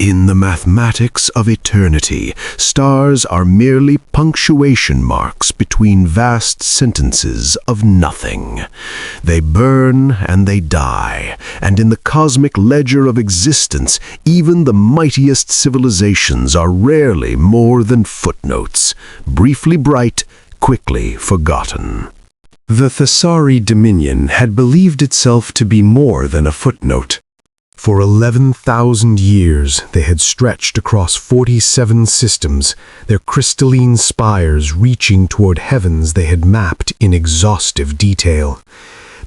In the mathematics of eternity, stars are merely punctuation marks between vast sentences of nothing. They burn and they die, and in the cosmic ledger of existence, even the mightiest civilizations are rarely more than footnotes, briefly bright, quickly forgotten. The Thessari Dominion had believed itself to be more than a footnote. For 11,000 years, they had stretched across 47 systems, their crystalline spires reaching toward heavens they had mapped in exhaustive detail.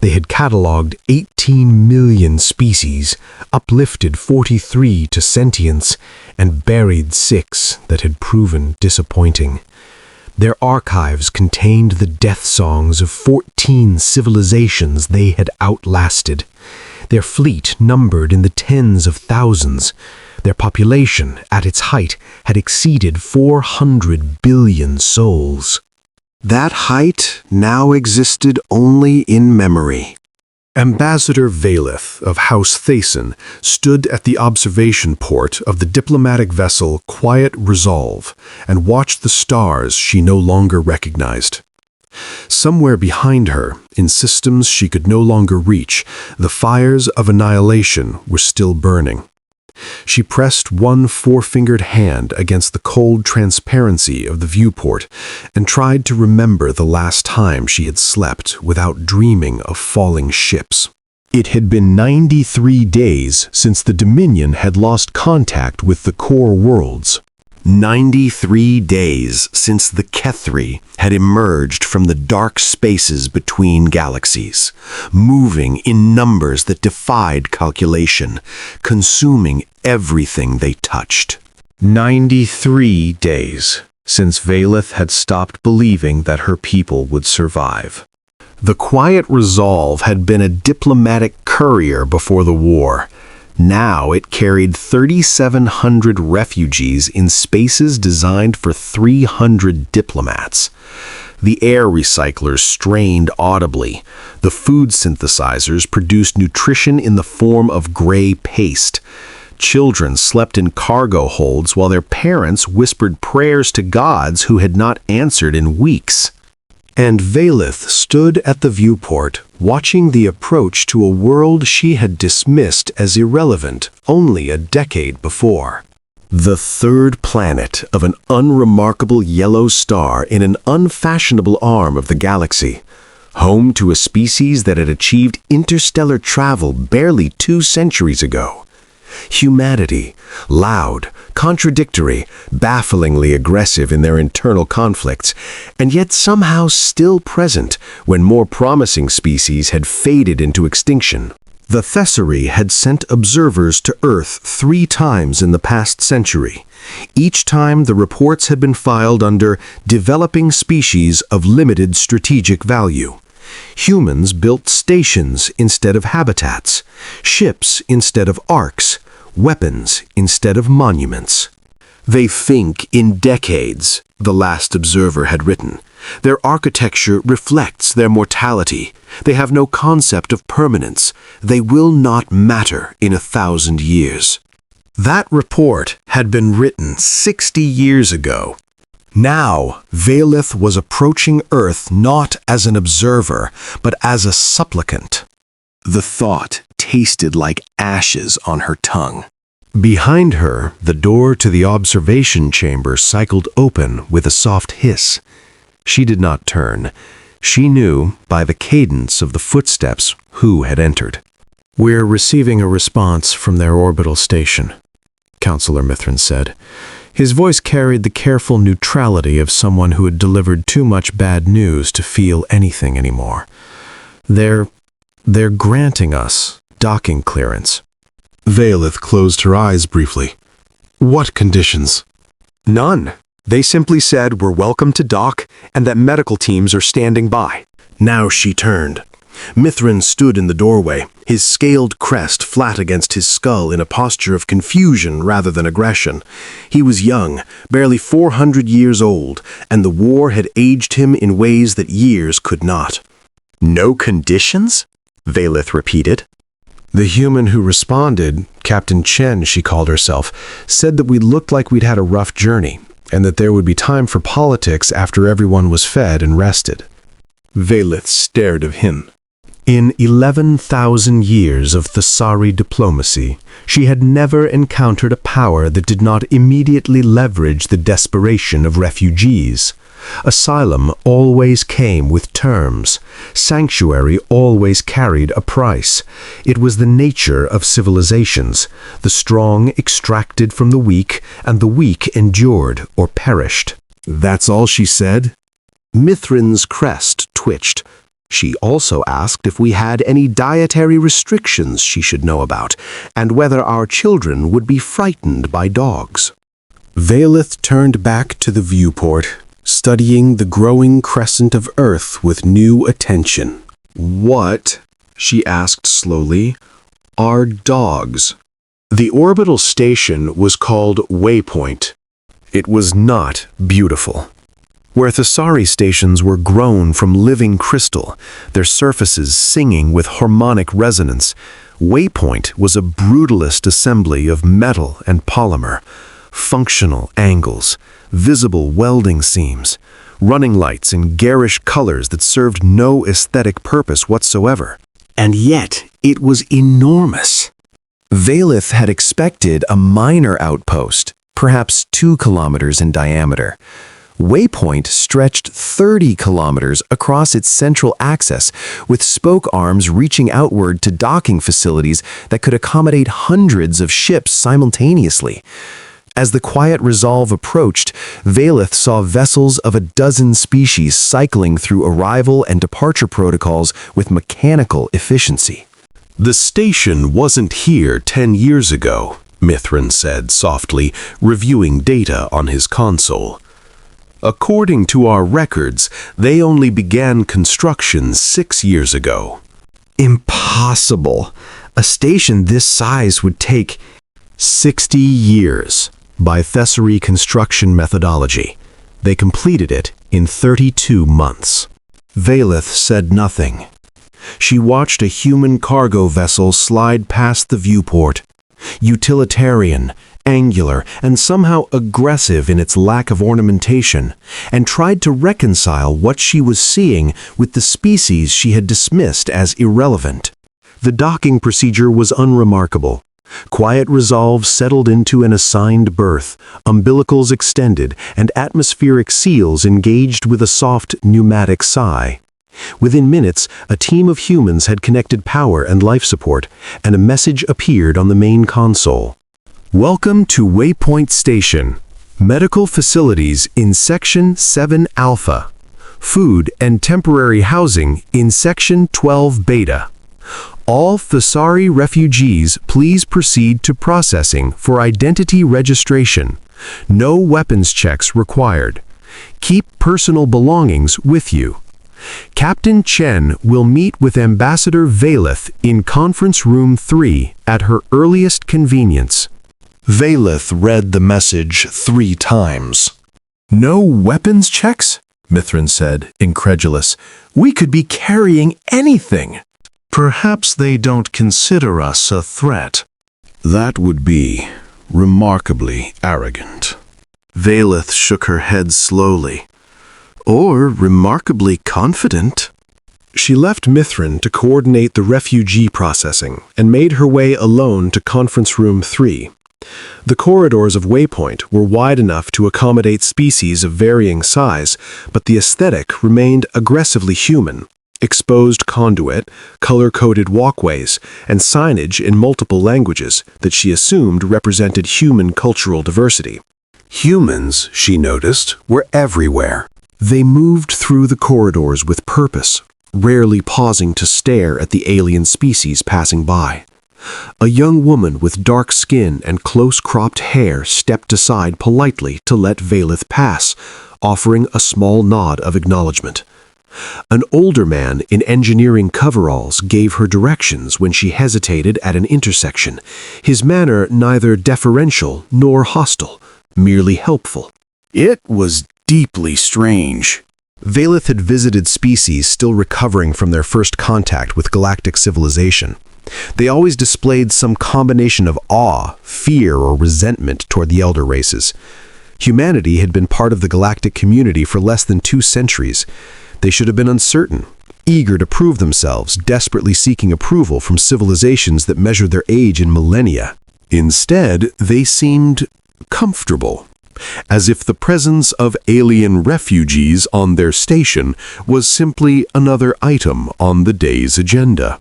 They had catalogued 18 million species, uplifted 43 to sentience, and buried 6 that had proven disappointing. Their archives contained the death songs of 14 civilizations they had outlasted. Their fleet numbered in the tens of thousands. Their population, at its height, had exceeded 400 billion souls. That height now existed only in memory. Ambassador Valeth of House Thason stood at the observation port of the diplomatic vessel Quiet Resolve and watched the stars she no longer recognized. Somewhere behind her, in systems she could no longer reach, the fires of annihilation were still burning. She pressed one four-fingered hand against the cold transparency of the viewport and tried to remember the last time she had slept without dreaming of falling ships. It had been 93 days since the Dominion had lost contact with the core worlds. 93 days since the Kethri had emerged from the dark spaces between galaxies, moving in numbers that defied calculation, consuming everything they touched. 93 days since Valeth had stopped believing that her people would survive. The Quiet Resolve had been a diplomatic courier before the war. Now it carried 3,700 refugees in spaces designed for 300 diplomats. The air recyclers strained audibly. The food synthesizers produced nutrition in the form of gray paste. Children slept in cargo holds while their parents whispered prayers to gods who had not answered in weeks. And Valeth stood at the viewport, watching the approach to a world she had dismissed as irrelevant only a decade before. The third planet of an unremarkable yellow star in an unfashionable arm of the galaxy, home to a species that had achieved interstellar travel barely 2 centuries ago. Humanity, loud, contradictory, bafflingly aggressive in their internal conflicts, and yet somehow still present when more promising species had faded into extinction. The Thessari had sent observers to Earth 3 times in the past century. Each time the reports had been filed under developing species of limited strategic value. Humans built stations instead of habitats, ships instead of arcs, weapons instead of monuments. They think in decades, the last observer had written. Their architecture reflects their mortality. They have no concept of permanence. They will not matter in 1,000 years. That report had been written 60 years ago. Now, Valeth was approaching Earth not as an observer, but as a supplicant. The thought tasted like ashes on her tongue. Behind her, the door to the observation chamber cycled open with a soft hiss. She did not turn. She knew, by the cadence of the footsteps, who had entered. "We're receiving a response from their orbital station," Counselor Mithrin said. His voice carried the careful neutrality of someone who had delivered too much bad news to feel anything anymore. They're granting us docking clearance." Valeth closed her eyes briefly. "What conditions?" "None. They simply said we're welcome to dock and that medical teams are standing by." Now she turned. Mithrin stood in the doorway, his scaled crest flat against his skull in a posture of confusion rather than aggression. He was young, barely 400 years old, and the war had aged him in ways that years could not. "No conditions?" Valeth repeated. The human who responded, Captain Chen, she called herself, said that we looked like we'd had a rough journey, and that there would be time for politics after everyone was fed and rested. Velith stared at him. In 11,000 years of Thessari diplomacy, she had never encountered a power that did not immediately leverage the desperation of refugees. Asylum always came with terms. Sanctuary always carried a price. It was the nature of civilizations. The strong extracted from the weak, and the weak endured or perished. That's all she said? Mithrin's crest twitched. She also asked if we had any dietary restrictions she should know about, and whether our children would be frightened by dogs. Velith turned back to the viewport, studying the growing crescent of Earth with new attention. What, she asked slowly, are dogs? The orbital station was called Waypoint. It was not beautiful. Where Thessari stations were grown from living crystal, their surfaces singing with harmonic resonance, Waypoint was a brutalist assembly of metal and polymer, functional angles, visible welding seams, running lights in garish colors that served no aesthetic purpose whatsoever. And yet, it was enormous. Velith had expected a minor outpost, perhaps 2 kilometers in diameter. Waypoint stretched 30 kilometers across its central axis, with spoke arms reaching outward to docking facilities that could accommodate hundreds of ships simultaneously. As the quiet resolve approached, Velith saw vessels of a dozen species cycling through arrival and departure protocols with mechanical efficiency. The station wasn't here 10 years ago, Mithrin said softly, reviewing data on his console. According to our records, they only began construction 6 years ago. Impossible! A station this size would take 60 years by Thessari construction methodology. They completed it in 32 months. Velith said nothing. She watched a human cargo vessel slide past the viewport, utilitarian, angular, and somehow aggressive in its lack of ornamentation, and tried to reconcile what she was seeing with the species she had dismissed as irrelevant. The docking procedure was unremarkable. Quiet resolve settled into an assigned berth, umbilicals extended, and atmospheric seals engaged with a soft pneumatic sigh. Within minutes, a team of humans had connected power and life support, and a message appeared on the main console. Welcome to Waypoint Station. Medical facilities in Section 7 Alpha. Food and temporary housing in Section 12 Beta. All Thessari refugees please proceed to processing for identity registration. No weapons checks required. Keep personal belongings with you. Captain Chen will meet with Ambassador Velith in Conference Room 3 at her earliest convenience. Velith read the message 3 times. No weapons checks? Mithrin said, incredulous. We could be carrying anything. Perhaps they don't consider us a threat. That would be remarkably arrogant. Velith shook her head slowly. Or remarkably confident. She left Mithrin to coordinate the refugee processing and made her way alone to Conference Room 3. The corridors of Waypoint were wide enough to accommodate species of varying size, but the aesthetic remained aggressively human. Exposed conduit, color-coded walkways, and signage in multiple languages that she assumed represented human cultural diversity. Humans, she noticed, were everywhere. They moved through the corridors with purpose, rarely pausing to stare at the alien species passing by. A young woman with dark skin and close-cropped hair stepped aside politely to let Velith pass, offering a small nod of acknowledgement. An older man in engineering coveralls gave her directions when she hesitated at an intersection, his manner neither deferential nor hostile, merely helpful. It was deeply strange. Velith had visited species still recovering from their first contact with galactic civilization. They always displayed some combination of awe, fear, or resentment toward the elder races. Humanity had been part of the galactic community for less than 2 centuries. They should have been uncertain, eager to prove themselves, desperately seeking approval from civilizations that measured their age in millennia. Instead, they seemed comfortable, as if the presence of alien refugees on their station was simply another item on the day's agenda.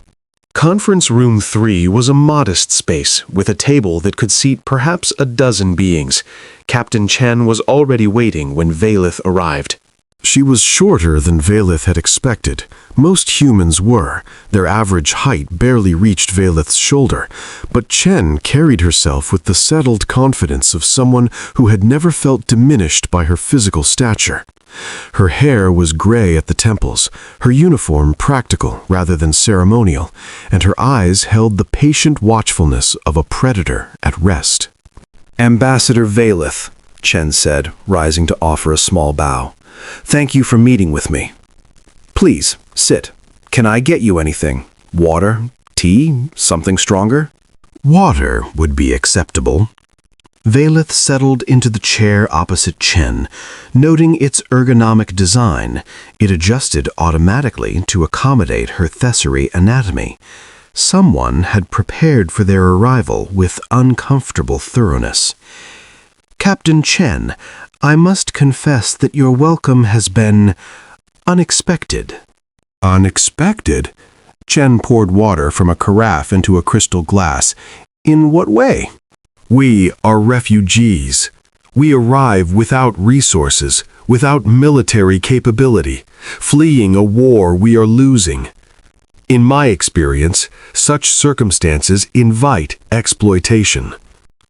Conference Room 3 was a modest space with a table that could seat perhaps a dozen beings. Captain Chen was already waiting when Valeth arrived. She was shorter than Valeth had expected. Most humans were. Their average height barely reached Valeth's shoulder, but Chen carried herself with the settled confidence of someone who had never felt diminished by her physical stature. Her hair was gray at the temples, her uniform practical rather than ceremonial, and her eyes held the patient watchfulness of a predator at rest. "Ambassador Valeth," Chen said, rising to offer a small bow. "Thank you for meeting with me. Please, sit. Can I get you anything? Water? Tea? Something stronger?" "Water would be acceptable." Valeth settled into the chair opposite Chen. Noting its ergonomic design, it adjusted automatically to accommodate her Thessary anatomy. Someone had prepared for their arrival with uncomfortable thoroughness. "Captain Chen, I must confess that your welcome has been unexpected." "Unexpected?" Chen poured water from a carafe into a crystal glass. "In what way?" "We are refugees. We arrive without resources, without military capability, fleeing a war we are losing. In my experience, such circumstances invite exploitation."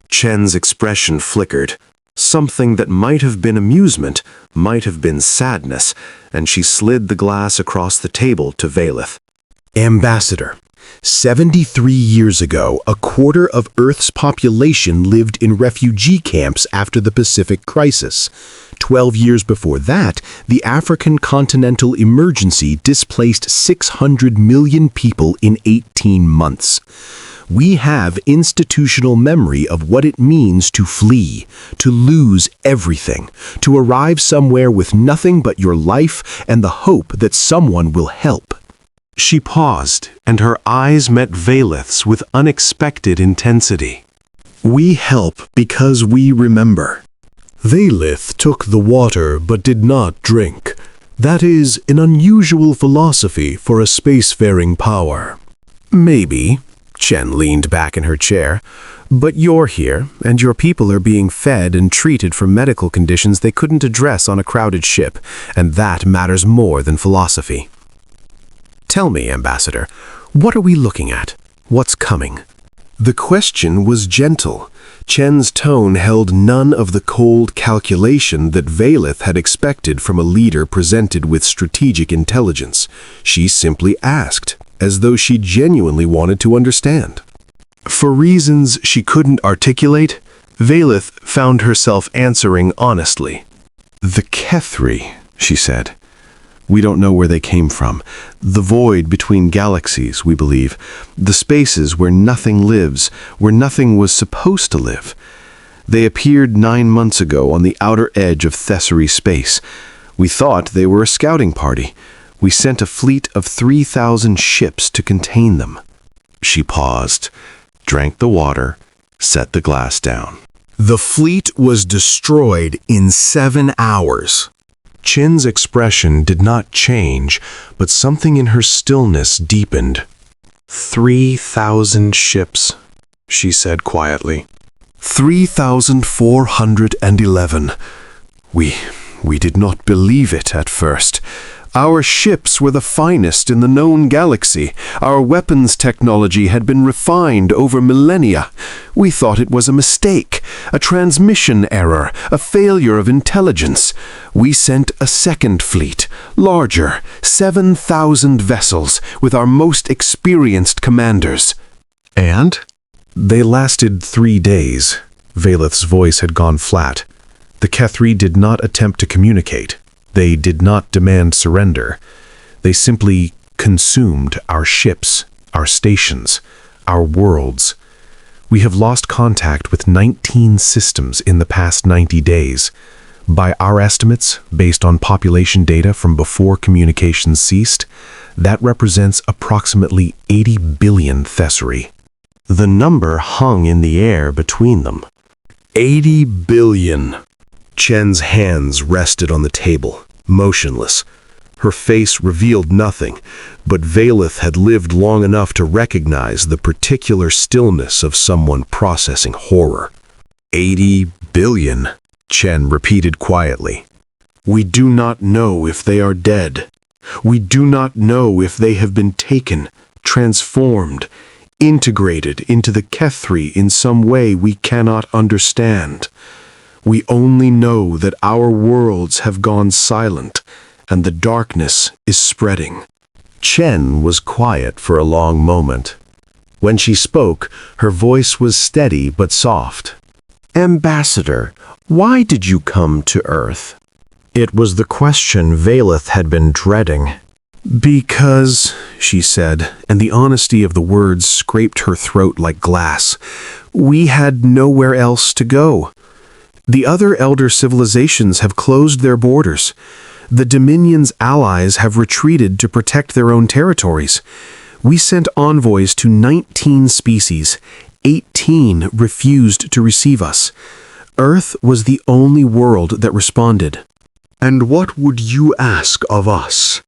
Chen's expression flickered. Something that might have been amusement might have been sadness, and she slid the glass across the table to Valeth. "Ambassador, 73 years ago, a quarter of Earth's population lived in refugee camps after the Pacific Crisis. 12 years before that, the African continental emergency displaced 600 million people in 18 months. We have institutional memory of what it means to flee, to lose everything, to arrive somewhere with nothing but your life and the hope that someone will help." She paused, and her eyes met Valeth's with unexpected intensity. "We help because we remember." Valeth took the water but did not drink. That is an unusual philosophy for a spacefaring power. "Maybe." Chen leaned back in her chair. "But you're here, and your people are being fed and treated for medical conditions they couldn't address on a crowded ship, and that matters more than philosophy. Tell me, Ambassador, what are we looking at? What's coming?" The question was gentle. Chen's tone held none of the cold calculation that Valeth had expected from a leader presented with strategic intelligence. She simply asked, as though she genuinely wanted to understand. For reasons she couldn't articulate, Valeth found herself answering honestly. "The Kethri," she said. "We don't know where they came from. The void between galaxies, we believe. The spaces where nothing lives, where nothing was supposed to live. They appeared 9 months ago on the outer edge of Thessary space. We thought they were a scouting party. We sent a fleet of 3,000 ships to contain them." She paused, drank the water, set the glass down. "The fleet was destroyed in 7 hours. Chen's expression did not change, but something in her stillness deepened. 3,000 ships, she said quietly. 3,411. We did not believe it at first. Our ships were the finest in the known galaxy. Our weapons technology had been refined over millennia. We thought it was a mistake, a transmission error, a failure of intelligence. We sent a second fleet, larger, 7,000 vessels, with our most experienced commanders. And? They lasted 3 days. Valeth's voice had gone flat. The Kethri did not attempt to communicate. They did not demand surrender. They simply consumed our ships, our stations, our worlds. We have lost contact with 19 systems in the past 90 days. By our estimates, based on population data from before communications ceased, that represents approximately 80 billion Thessery. The number hung in the air between them. 80 billion. Chen's hands rested on the table, motionless. Her face revealed nothing, but Valeth had lived long enough to recognize the particular stillness of someone processing horror. 80 billion, Chen repeated quietly. We do not know if they are dead. We do not know if they have been taken, transformed, integrated into the Kethri in some way we cannot understand. We only know that our worlds have gone silent, and the darkness is spreading. Chen was quiet for a long moment. When she spoke, her voice was steady but soft. Ambassador, why did you come to Earth? It was the question Valeth had been dreading. Because, she said, and the honesty of the words scraped her throat like glass, we had nowhere else to go. The other elder civilizations have closed their borders. The Dominion's allies have retreated to protect their own territories. We sent envoys to 19 species. 18 refused to receive us. Earth was the only world that responded. And what would you ask of us?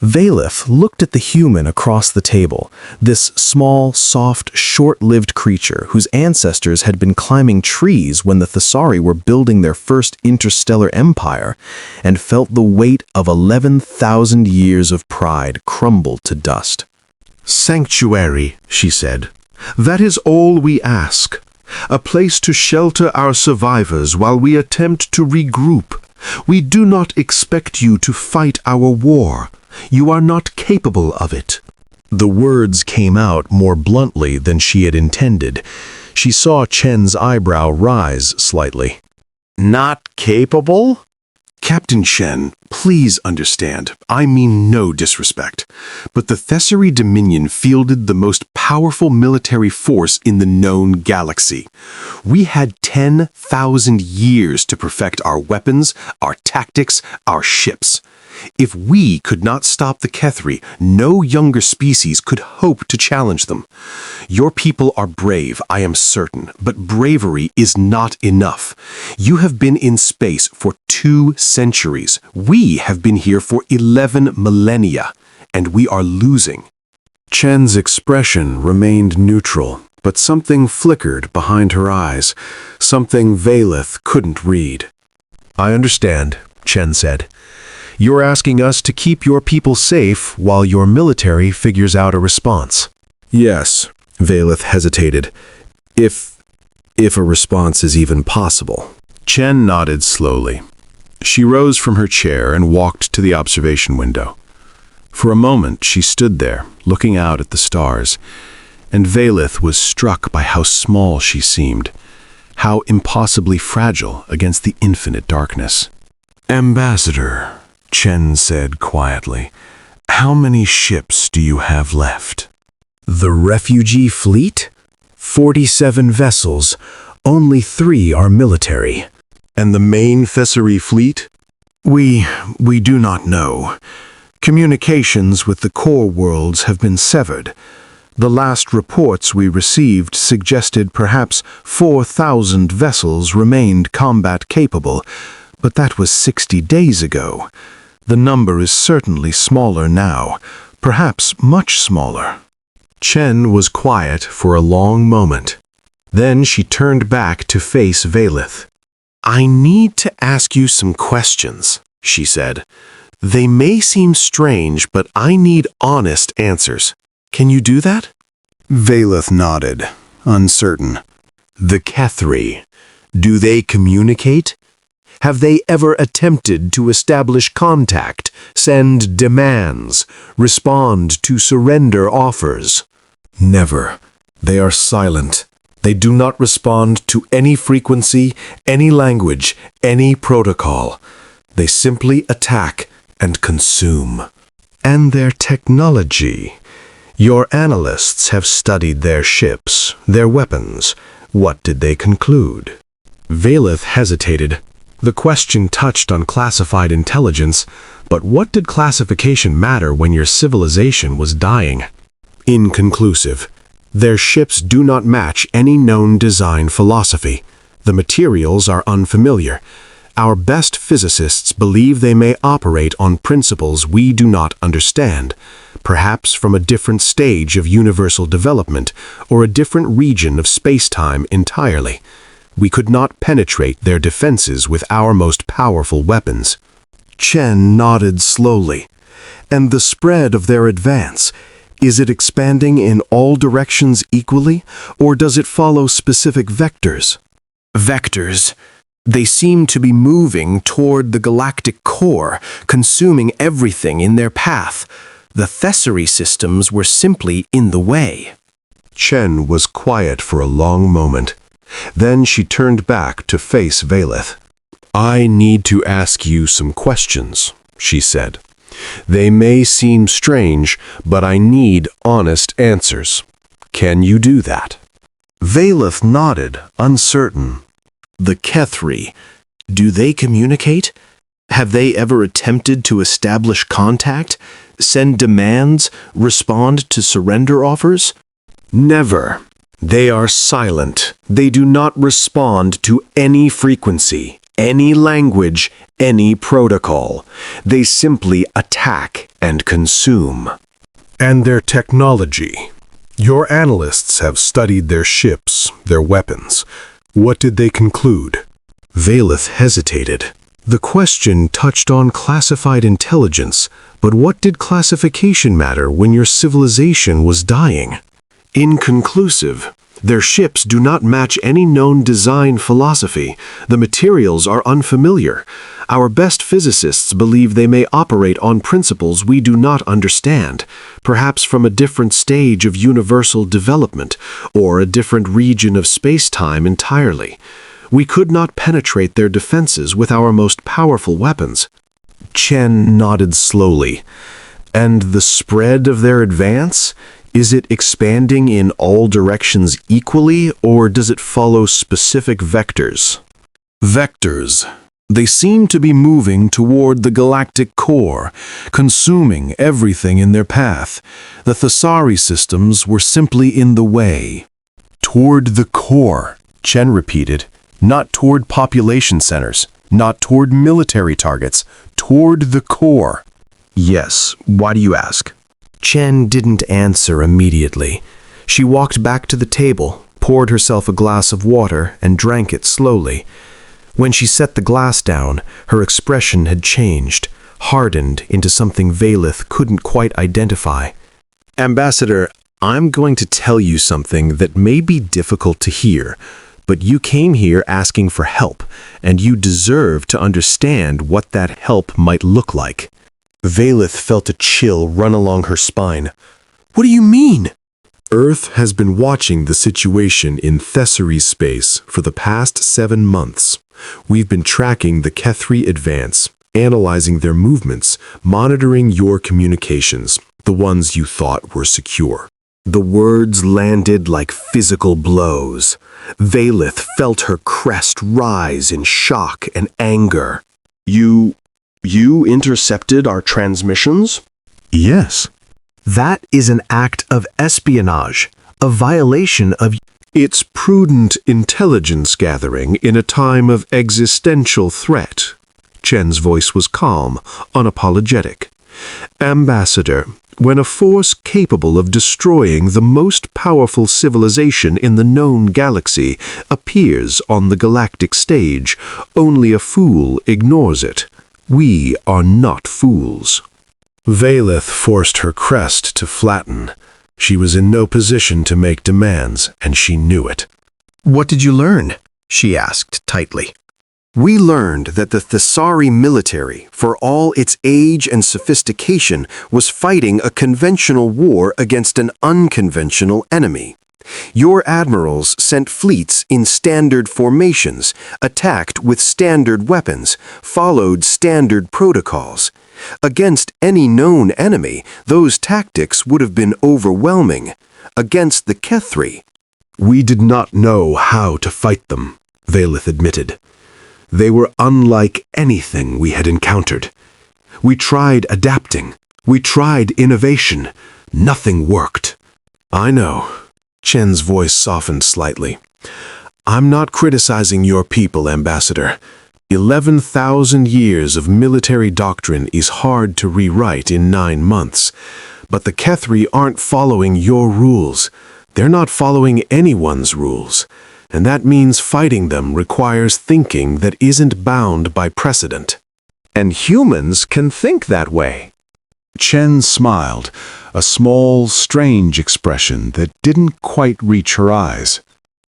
Valeth looked at the human across the table, this small, soft, short-lived creature whose ancestors had been climbing trees when the Thesari were building their first interstellar empire, and felt the weight of 11,000 years of pride crumble to dust. Sanctuary, she said. That is all we ask. A place to shelter our survivors while we attempt to regroup. We do not expect you to fight our war. You are not capable of it. The words came out more bluntly than she had intended. She saw Chen's eyebrow rise slightly. Not capable? Captain Chen, please understand, I mean no disrespect, but the Thessery Dominion fielded the most powerful military force in the known galaxy. We had 10,000 years to perfect our weapons, our tactics, our ships. If we could not stop the Kethri, no younger species could hope to challenge them. Your people are brave, I am certain, but bravery is not enough. You have been in space for 2 centuries. We have been here for 11 millennia, and we are losing. Chen's expression remained neutral, but something flickered behind her eyes, something Valeth couldn't read. I understand, Chen said. You're asking us to keep your people safe while your military figures out a response. Yes, Valeth hesitated. If a response is even possible. Chen nodded slowly. She rose from her chair and walked to the observation window. For a moment she stood there, looking out at the stars, and Valeth was struck by how small she seemed, how impossibly fragile against the infinite darkness. Ambassador, Chen said quietly, how many ships do you have left? The refugee fleet? 47 vessels. Only 3 are military. And the main Thessery fleet? We do not know. Communications with the core worlds have been severed. The last reports we received suggested perhaps 4,000 vessels remained combat capable, but that was 60 days ago. The number is certainly smaller now, perhaps much smaller. Chen was quiet for a long moment. Then she turned back to face Valeth. I need to ask you some questions, she said. They may seem strange, but I need honest answers. Can you do that? Valeth nodded, uncertain. The Kethri, do they communicate? Have they ever attempted to establish contact, send demands, respond to surrender offers? Never. They are silent. They do not respond to any frequency, any language, any protocol. They simply attack and consume. And their technology. Your analysts have studied their ships, their weapons. What did they conclude? Valeth hesitated. The question touched on classified intelligence, but what did classification matter when your civilization was dying? Inconclusive. Their ships do not match any known design philosophy. The materials are unfamiliar. Our best physicists believe they may operate on principles we do not understand, perhaps from a different stage of universal development or a different region of space-time entirely. We could not penetrate their defenses with our most powerful weapons. Chen nodded slowly. And the spread of their advance, is it expanding in all directions equally, or does it follow specific vectors? Vectors. They seem to be moving toward the galactic core, consuming everything in their path. The Thessery systems were simply in the way. Chen was quiet for a long moment. Then she turned back to face Valeth. I need to ask you some questions, she said. They may seem strange, but I need honest answers. Can you do that? Valeth nodded, uncertain. The Kethri, do they communicate? Have they ever attempted to establish contact, send demands, respond to surrender offers? Never. They are silent. They do not respond to any frequency, any language, any protocol. They simply attack and consume. And their technology. Your analysts have studied their ships, their weapons. What did they conclude? Valeth hesitated. The question touched on classified intelligence, but what did classification matter when your civilization was dying? Inconclusive. Their ships do not match any known design philosophy. The materials are unfamiliar. Our best physicists believe they may operate on principles we do not understand, perhaps from a different stage of universal development or a different region of space-time entirely. We could not penetrate their defenses with our most powerful weapons. Chen nodded slowly. And the spread of their advance? Is it expanding in all directions equally, or does it follow specific vectors? Vectors. They seem to be moving toward the galactic core, consuming everything in their path. The Thessery systems were simply in the way. Toward the core, Chen repeated. Not toward population centers, not toward military targets, toward the core. Yes, why do you ask? Chen didn't answer immediately. She walked back to the table, poured herself a glass of water, and drank it slowly. When she set the glass down, her expression had changed, hardened into something Valeth couldn't quite identify. Ambassador, I'm going to tell you something that may be difficult to hear, but you came here asking for help, and you deserve to understand what that help might look like. Valeth felt a chill run along her spine. What do you mean? Earth has been watching the situation in Thessery space for the past 7 months. We've been tracking the Kethri advance, analyzing their movements, monitoring your communications, the ones you thought were secure. The words landed like physical blows. Valeth felt her crest rise in shock and anger. You intercepted our transmissions? Yes. That is an act of espionage, a violation of... It's prudent intelligence gathering in a time of existential threat. Chen's voice was calm, unapologetic. Ambassador, when a force capable of destroying the most powerful civilization in the known galaxy appears on the galactic stage, only a fool ignores it. We are not fools. Valeth forced her crest to flatten. She was in no position to make demands, and she knew it. What did you learn? She asked tightly. We learned that the Thessery military, for all its age and sophistication, was fighting a conventional war against an unconventional enemy. Your admirals sent fleets in standard formations, attacked with standard weapons, followed standard protocols. Against any known enemy, those tactics would have been overwhelming. Against the Kethri, We did not know how to fight them, Valeth admitted. They were unlike anything we had encountered. We tried adapting. We tried innovation. Nothing worked. I know. Chen's voice softened slightly. I'm not criticizing your people, Ambassador. 11,000 years of military doctrine is hard to rewrite in 9 months. But the Kethri aren't following your rules. They're not following anyone's rules. And that means fighting them requires thinking that isn't bound by precedent. and humans can think that way. Chen smiled, a small, strange expression that didn't quite reach her eyes.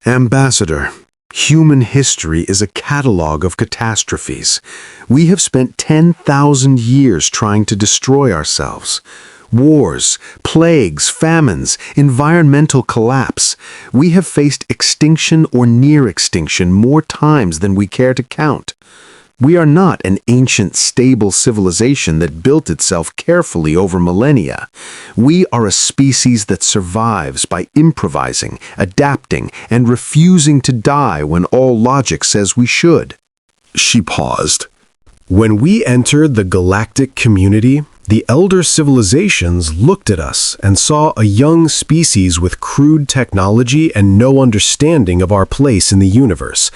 Ambassador, human history is a catalog of catastrophes. We have spent 10,000 years trying to destroy ourselves. Wars, plagues, famines, environmental collapse. We have faced extinction or near extinction more times than we care to count. We are not an ancient, stable civilization that built itself carefully over millennia. We are a species that survives by improvising, adapting, and refusing to die when all logic says we should. She paused. When we entered the galactic community, the elder civilizations looked at us and saw a young species with crude technology and no understanding of our place in the universe.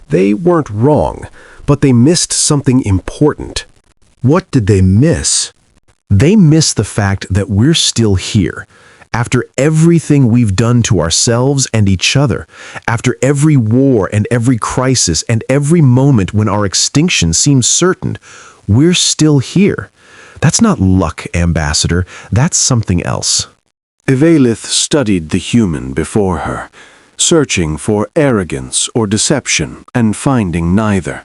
They weren't wrong, but they missed something important. What did they miss? They missed the fact that we're still here. After everything we've done to ourselves and each other, after every war and every crisis and every moment when our extinction seems certain, we're still here. That's not luck, Ambassador. That's something else. Evalith studied the human before her, searching for arrogance or deception and finding neither.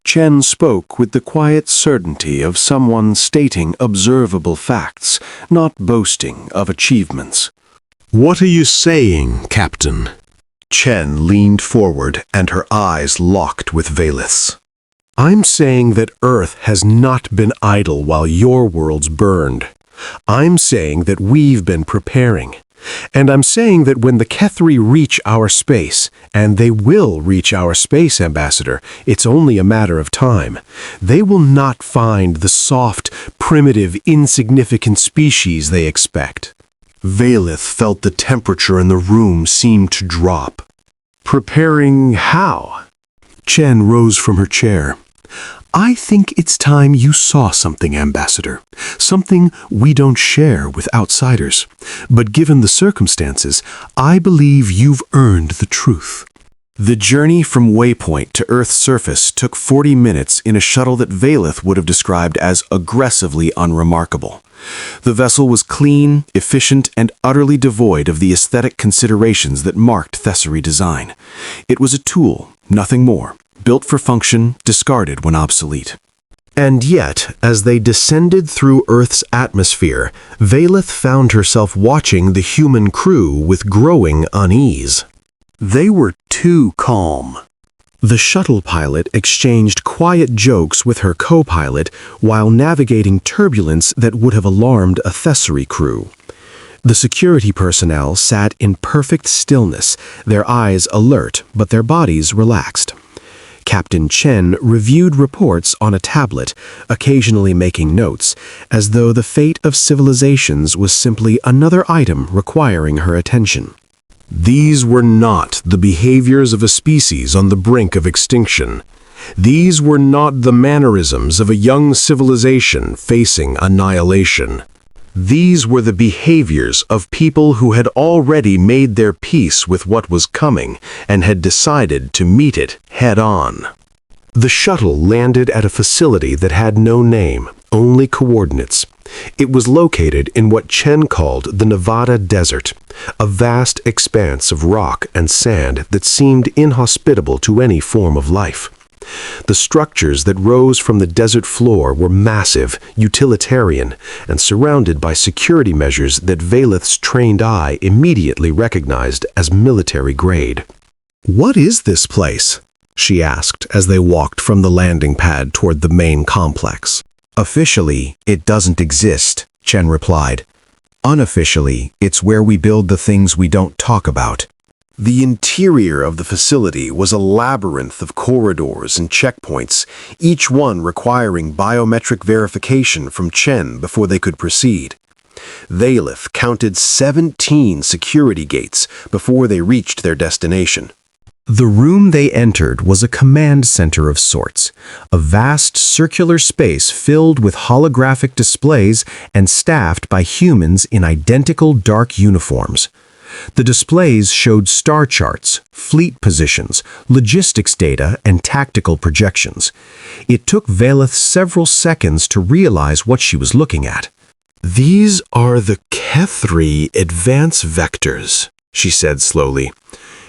Chen spoke with the quiet certainty of someone stating observable facts, not boasting of achievements. What are you saying, Captain? Chen leaned forward and her eyes locked with Valeth's. I'm saying that Earth has not been idle while your worlds burned. I'm saying that we've been preparing. And I'm saying that when the Kethri reach our space, and they will reach our space, Ambassador, it's only a matter of time, they will not find the soft, primitive, insignificant species they expect. Valeth felt the temperature in the room seem to drop. Preparing how? Chen rose from her chair. I think it's time you saw something, Ambassador. Something we don't share with outsiders. But given the circumstances, I believe you've earned the truth. The journey from Waypoint to Earth's surface took 40 minutes in a shuttle that Valeth would have described as aggressively unremarkable. The vessel was clean, efficient, and utterly devoid of the aesthetic considerations that marked Thessary design. It was a tool, nothing more. Built for function, discarded when obsolete. And yet, as they descended through Earth's atmosphere, Valeth found herself watching the human crew with growing unease. They were too calm. The shuttle pilot exchanged quiet jokes with her co-pilot while navigating turbulence that would have alarmed a Thessary crew. The security personnel sat in perfect stillness, their eyes alert but their bodies relaxed. Captain Chen reviewed reports on a tablet, occasionally making notes, as though the fate of civilizations was simply another item requiring her attention. These were not the behaviors of a species on the brink of extinction. These were not the mannerisms of a young civilization facing annihilation. These were the behaviors of people who had already made their peace with what was coming and had decided to meet it head-on. The shuttle landed at a facility that had no name, only coordinates. It was located in what Chen called the Nevada Desert, a vast expanse of rock and sand that seemed inhospitable to any form of life. The structures that rose from the desert floor were massive, utilitarian, and surrounded by security measures that Valeth's trained eye immediately recognized as military grade. "What is this place?" she asked as they walked from the landing pad toward the main complex. "Officially, it doesn't exist," Chen replied. "Unofficially, it's where we build the things we don't talk about." The interior of the facility was a labyrinth of corridors and checkpoints, each one requiring biometric verification from Chen before they could proceed. Valeth counted 17 security gates before they reached their destination. The room they entered was a command center of sorts, a vast circular space filled with holographic displays and staffed by humans in identical dark uniforms. The displays showed star charts, fleet positions, logistics data, and tactical projections. It took Valeth several seconds to realize what she was looking at. "These are the Kethri advance vectors," she said slowly.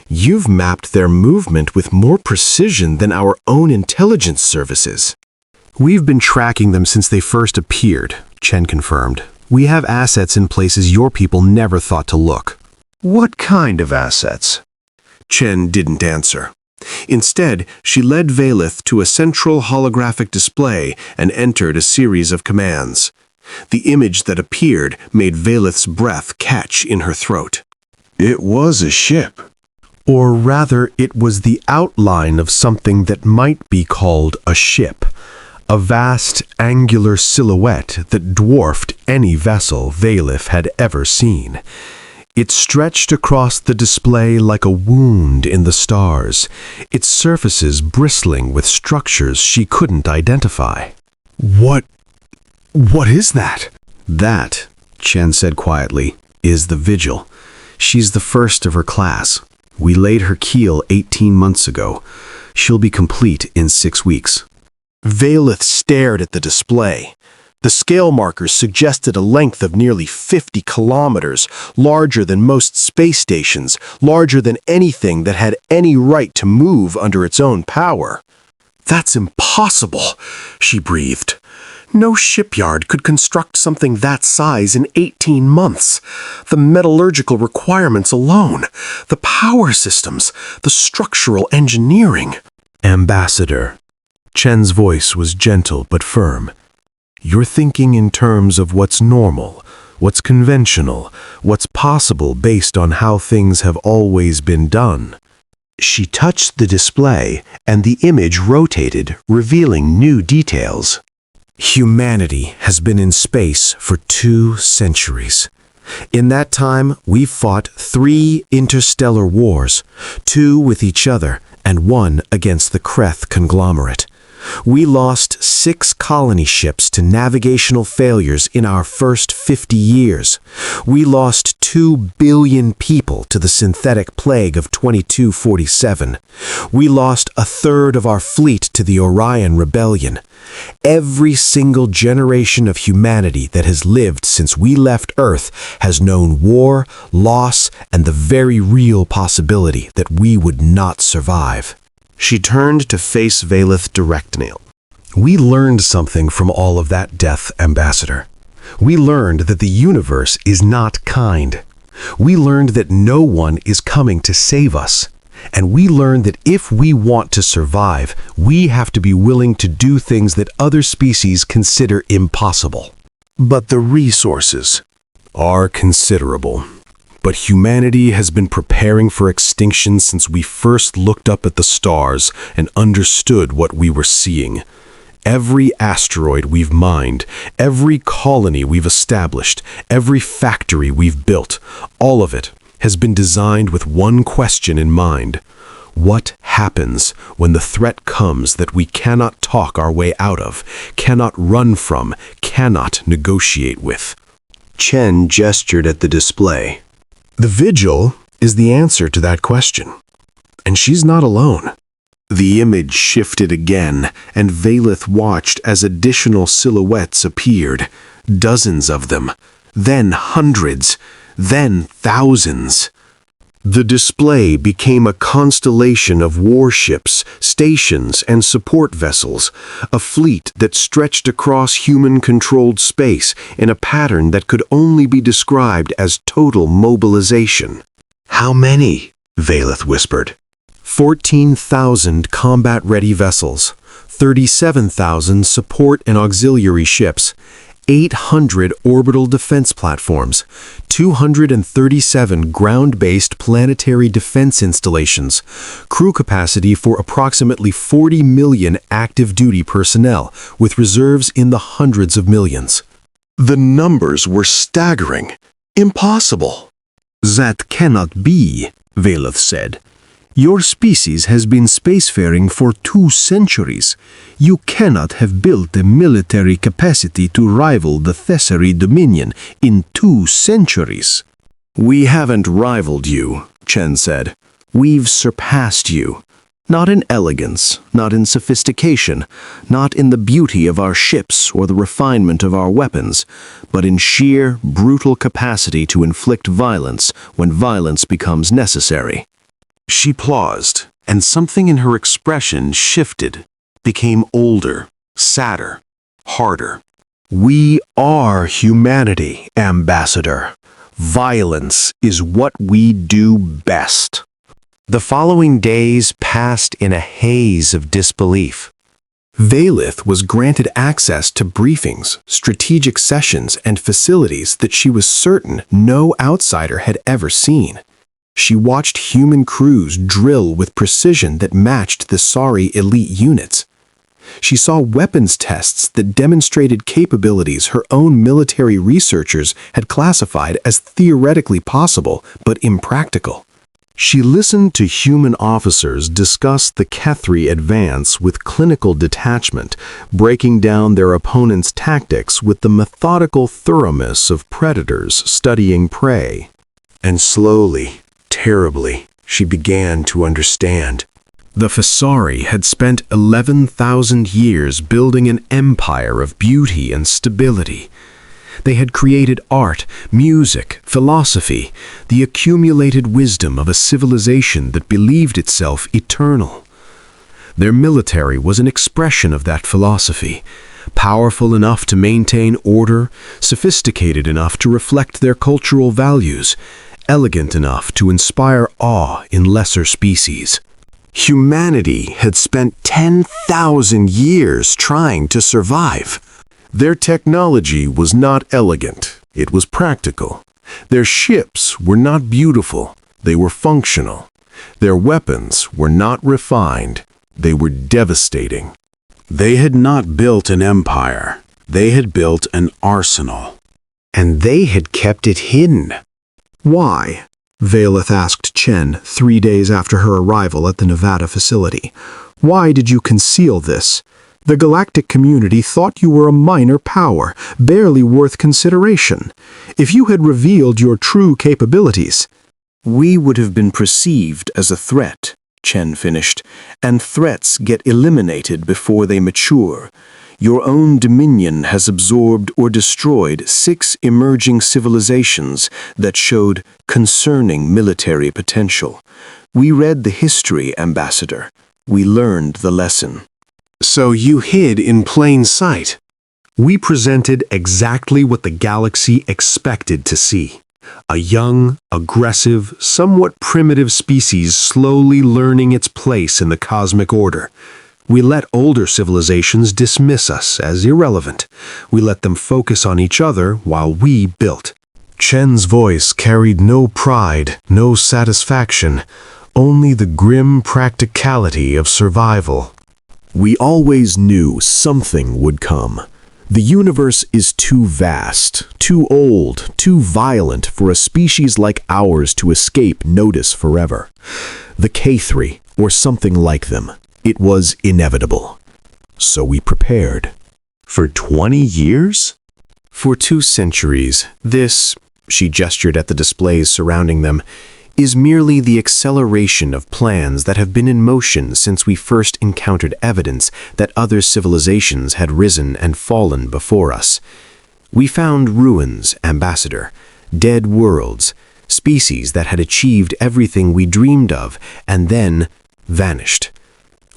"You've mapped their movement with more precision than our own intelligence services." "We've been tracking them since they first appeared," Chen confirmed. "We have assets in places your people never thought to look." What kind of assets? Chen didn't answer. Instead, she led Valeth to a central holographic display and entered a series of commands. The image that appeared made Valeth's breath catch in her throat. It was a ship. Or rather, it was the outline of something that might be called a ship. A vast, angular silhouette that dwarfed any vessel Valeth had ever seen. It stretched across the display like a wound in the stars, its surfaces bristling with structures she couldn't identify. What is that?" "That," Chen said quietly, "is the Vigil. She's the first of her class. We laid her keel 18 months ago. She'll be complete in 6 weeks. Valeth stared at the display. The scale markers suggested a length of nearly 50 kilometers, larger than most space stations, larger than anything that had any right to move under its own power. That's impossible, she breathed. No shipyard could construct something that size in 18 months. The metallurgical requirements alone, the power systems, the structural engineering. "Ambassador." Chen's voice was gentle but firm. "You're thinking in terms of what's normal, what's conventional, what's possible based on how things have always been done." She touched the display, and the image rotated, revealing new details. "Humanity has been in space for 2 centuries. In that time, we've fought 3 interstellar wars, 2 with each other and 1 against the Kreth conglomerate. We lost 6 colony ships to navigational failures in our first 50 years. We lost 2 billion people to the synthetic plague of 2247. We lost a third of our fleet to the Orion Rebellion. Every single generation of humanity that has lived since we left Earth has known war, loss, and the very real possibility that we would not survive." She turned to face Valeth directly. "We learned something from all of that death, Ambassador. We learned that the universe is not kind. We learned that no one is coming to save us. And we learned that if we want to survive, we have to be willing to do things that other species consider impossible. But the resources are considerable. But humanity has been preparing for extinction since we first looked up at the stars and understood what we were seeing. Every asteroid we've mined, every colony we've established, every factory we've built, all of it has been designed with one question in mind. What happens when the threat comes that we cannot talk our way out of, cannot run from, cannot negotiate with?" Chen gestured at the display. "The Vigil is the answer to that question. And she's not alone." The image shifted again, and Valeth watched as additional silhouettes appeared. Dozens of them, then hundreds, then thousands. The display became a constellation of warships, stations, and support vessels, a fleet that stretched across human-controlled space in a pattern that could only be described as total mobilization. "How many?" Valeth whispered. 14,000 combat-ready vessels, 37,000 support and auxiliary ships, 800 orbital defense platforms, 237 ground-based planetary defense installations, crew capacity for approximately 40 million active-duty personnel, with reserves in the hundreds of millions. The numbers were staggering. Impossible. "That cannot be," Valeth said. "Your species has been spacefaring for 2 centuries. You cannot have built a military capacity to rival the Thessary Dominion in 2 centuries. "We haven't rivaled you," Chen said. "We've surpassed you. Not in elegance, not in sophistication, not in the beauty of our ships or the refinement of our weapons, but in sheer, brutal capacity to inflict violence when violence becomes necessary." She paused, and something in her expression shifted, became older, sadder, harder. "We are humanity, Ambassador. Violence is what we do best." The following days passed in a haze of disbelief. Valeth was granted access to briefings, strategic sessions, and facilities that she was certain no outsider had ever seen. She watched human crews drill with precision that matched the Sari elite units. She saw weapons tests that demonstrated capabilities her own military researchers had classified as theoretically possible but impractical. She listened to human officers discuss the Kethri advance with clinical detachment, breaking down their opponent's tactics with the methodical thoroughness of predators studying prey. And slowly, terribly, she began to understand. The Fasari had spent 11,000 years building an empire of beauty and stability. They had created art, music, philosophy, the accumulated wisdom of a civilization that believed itself eternal. Their military was an expression of that philosophy, powerful enough to maintain order, sophisticated enough to reflect their cultural values, elegant enough to inspire awe in lesser species. Humanity had spent 10,000 years trying to survive. Their technology was not elegant, it was practical. Their ships were not beautiful, they were functional. Their weapons were not refined, they were devastating. They had not built an empire, they had built an arsenal. And they had kept it hidden. "Why?" Valeth asked Chen 3 days after her arrival at the Nevada facility. "Why did you conceal this? The galactic community thought you were a minor power, barely worth consideration. If you had revealed your true capabilities—" "We would have been perceived as a threat," Chen finished, "and threats get eliminated before they mature. Your own dominion has absorbed or destroyed 6 emerging civilizations that showed concerning military potential. We read the history, Ambassador. We learned the lesson." "So you hid in plain sight." We presented exactly what the galaxy expected to see. A young, aggressive, somewhat primitive species slowly learning its place in the cosmic order. We let older civilizations dismiss us as irrelevant. We let them focus on each other while we built. Chen's voice carried no pride, no satisfaction, only the grim practicality of survival. "We always knew something would come. The universe is too vast, too old, too violent for a species like ours to escape notice forever. The K3, or something like them. It was inevitable. So we prepared." "For 20 years?" For 2 centuries, this, she gestured at the displays surrounding them, is merely the acceleration of plans that have been in motion since we first encountered evidence that other civilizations had risen and fallen before us. We found ruins, Ambassador, dead worlds, species that had achieved everything we dreamed of and then vanished.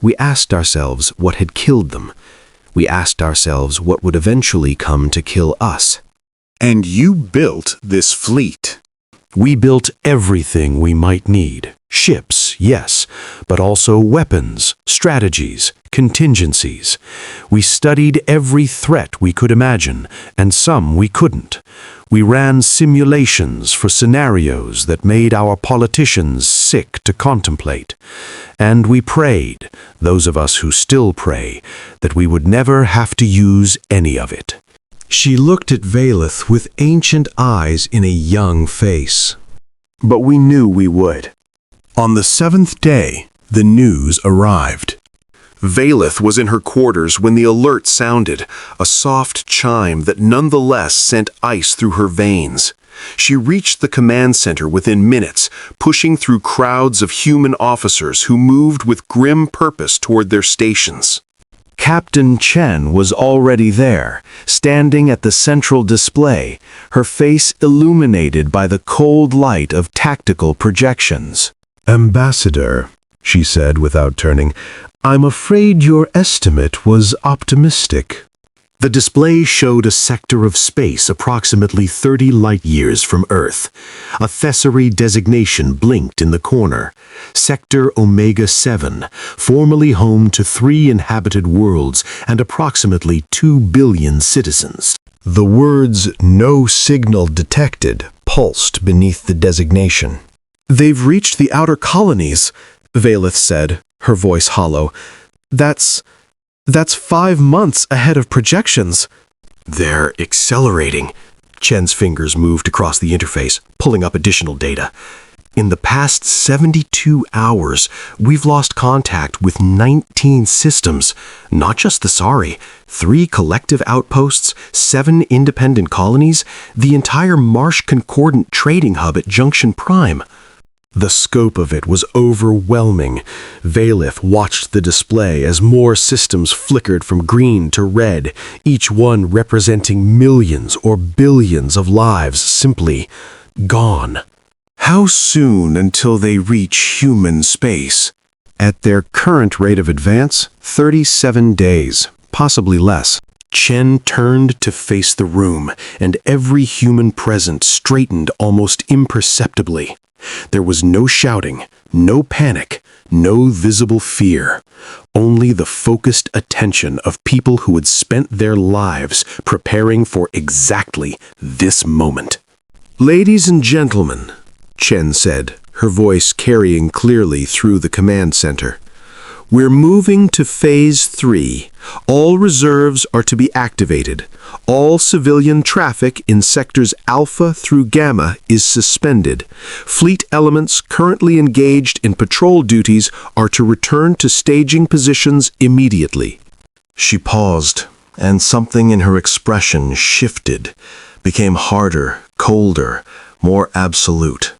We asked ourselves what had killed them. We asked ourselves what would eventually come to kill us. And you built this fleet. We built everything we might need. Ships, yes, but also weapons, strategies, contingencies. We studied every threat we could imagine, and some we couldn't. We ran simulations for scenarios that made our politicians sick to contemplate. And we prayed, those of us who still pray, that we would never have to use any of it. She looked at Valeth with ancient eyes in a young face. But we knew we would. On the 7th day, the news arrived. Valeth was in her quarters when the alert sounded, a soft chime that nonetheless sent ice through her veins. She reached the command center within minutes, pushing through crowds of human officers who moved with grim purpose toward their stations. Captain Chen was already there, standing at the central display, her face illuminated by the cold light of tactical projections. "Ambassador," she said without turning, "I'm afraid your estimate was optimistic." The display showed a sector of space approximately 30 light-years from Earth. A Thessary designation blinked in the corner. Sector Omega-7, formerly home to 3 inhabited worlds and approximately 2 billion citizens. The words "no signal detected" pulsed beneath the designation. "They've reached the outer colonies," Valeth said, her voice hollow. That's 5 months ahead of projections." They're accelerating. Chen's fingers moved across the interface, pulling up additional data. In the past 72 hours, we've lost contact with 19 systems, not just the Sari, 3 collective outposts, 7 independent colonies, the entire Marsh Concordant trading hub at Junction Prime. The scope of it was overwhelming. Valeth watched the display as more systems flickered from green to red, each one representing millions or billions of lives simply gone. How soon until they reach human space? At their current rate of advance, 37 days, possibly less. Chen turned to face the room, and every human present straightened almost imperceptibly. There was no shouting, no panic, no visible fear, only the focused attention of people who had spent their lives preparing for exactly this moment. "Ladies and gentlemen," Chen said, her voice carrying clearly through the command center, "we're moving to Phase 3. All reserves are to be activated. All civilian traffic in sectors Alpha through Gamma is suspended. Fleet elements currently engaged in patrol duties are to return to staging positions immediately." She paused, and something in her expression shifted, became harder, colder, more absolute.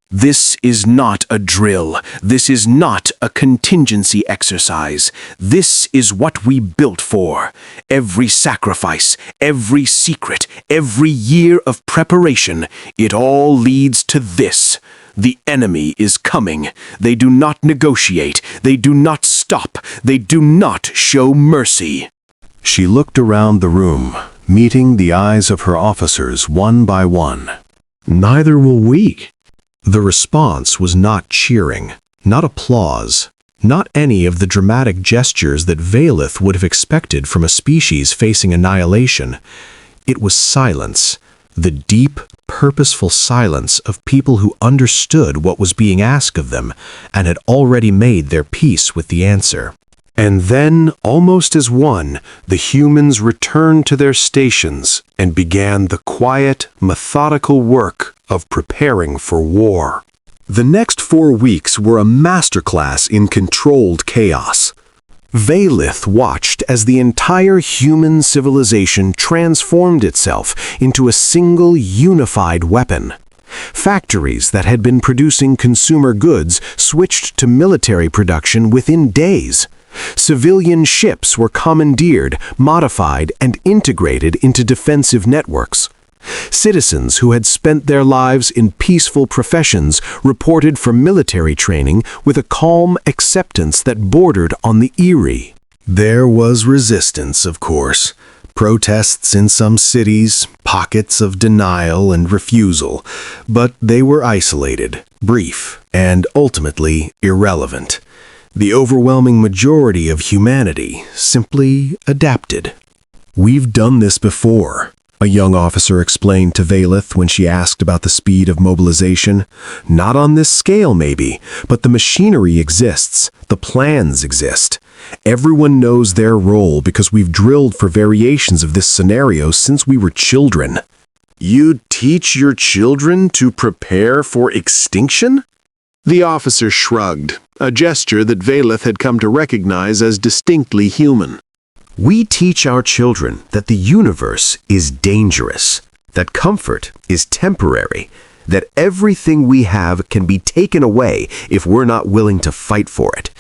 This is not a drill. This is not a contingency exercise. This is what we built for. Every sacrifice, every secret, every year of preparation, it all leads to this. The enemy is coming. They do not negotiate. They do not stop. They do not show mercy. She looked around the room, meeting the eyes of her officers one by one. "Neither will we." The response was not cheering, not applause, not any of the dramatic gestures that Valeth would have expected from a species facing annihilation. It was silence, the deep, purposeful silence of people who understood what was being asked of them and had already made their peace with the answer. And then, almost as one, the humans returned to their stations and began the quiet, methodical work of preparing for war. The next 4 weeks were a masterclass in controlled chaos. Valeth watched as the entire human civilization transformed itself into a single unified weapon. Factories that had been producing consumer goods switched to military production within days. Civilian ships were commandeered, modified, and integrated into defensive networks. Citizens who had spent their lives in peaceful professions reported from military training with a calm acceptance that bordered on the eerie. There was resistance, of course. Protests in some cities, pockets of denial and refusal, but they were isolated, brief, and ultimately irrelevant. The overwhelming majority of humanity simply adapted. "We've done this before," a young officer explained to Valeth when she asked about the speed of mobilization. "Not on this scale, maybe, but the machinery exists, the plans exist. Everyone knows their role because we've drilled for variations of this scenario since we were children." "You teach your children to prepare for extinction?" The officer shrugged, a gesture that Valeth had come to recognize as distinctly human. "We teach our children that the universe is dangerous, that comfort is temporary, that everything we have can be taken away if we're not willing to fight for it.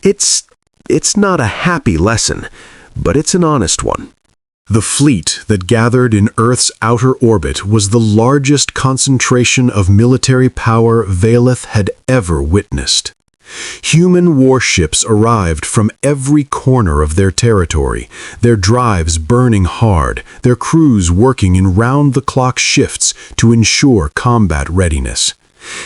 It's not a happy lesson, but it's an honest one." The fleet that gathered in Earth's outer orbit was the largest concentration of military power Valeth had ever witnessed. Human warships arrived from every corner of their territory, their drives burning hard, their crews working in round-the-clock shifts to ensure combat readiness.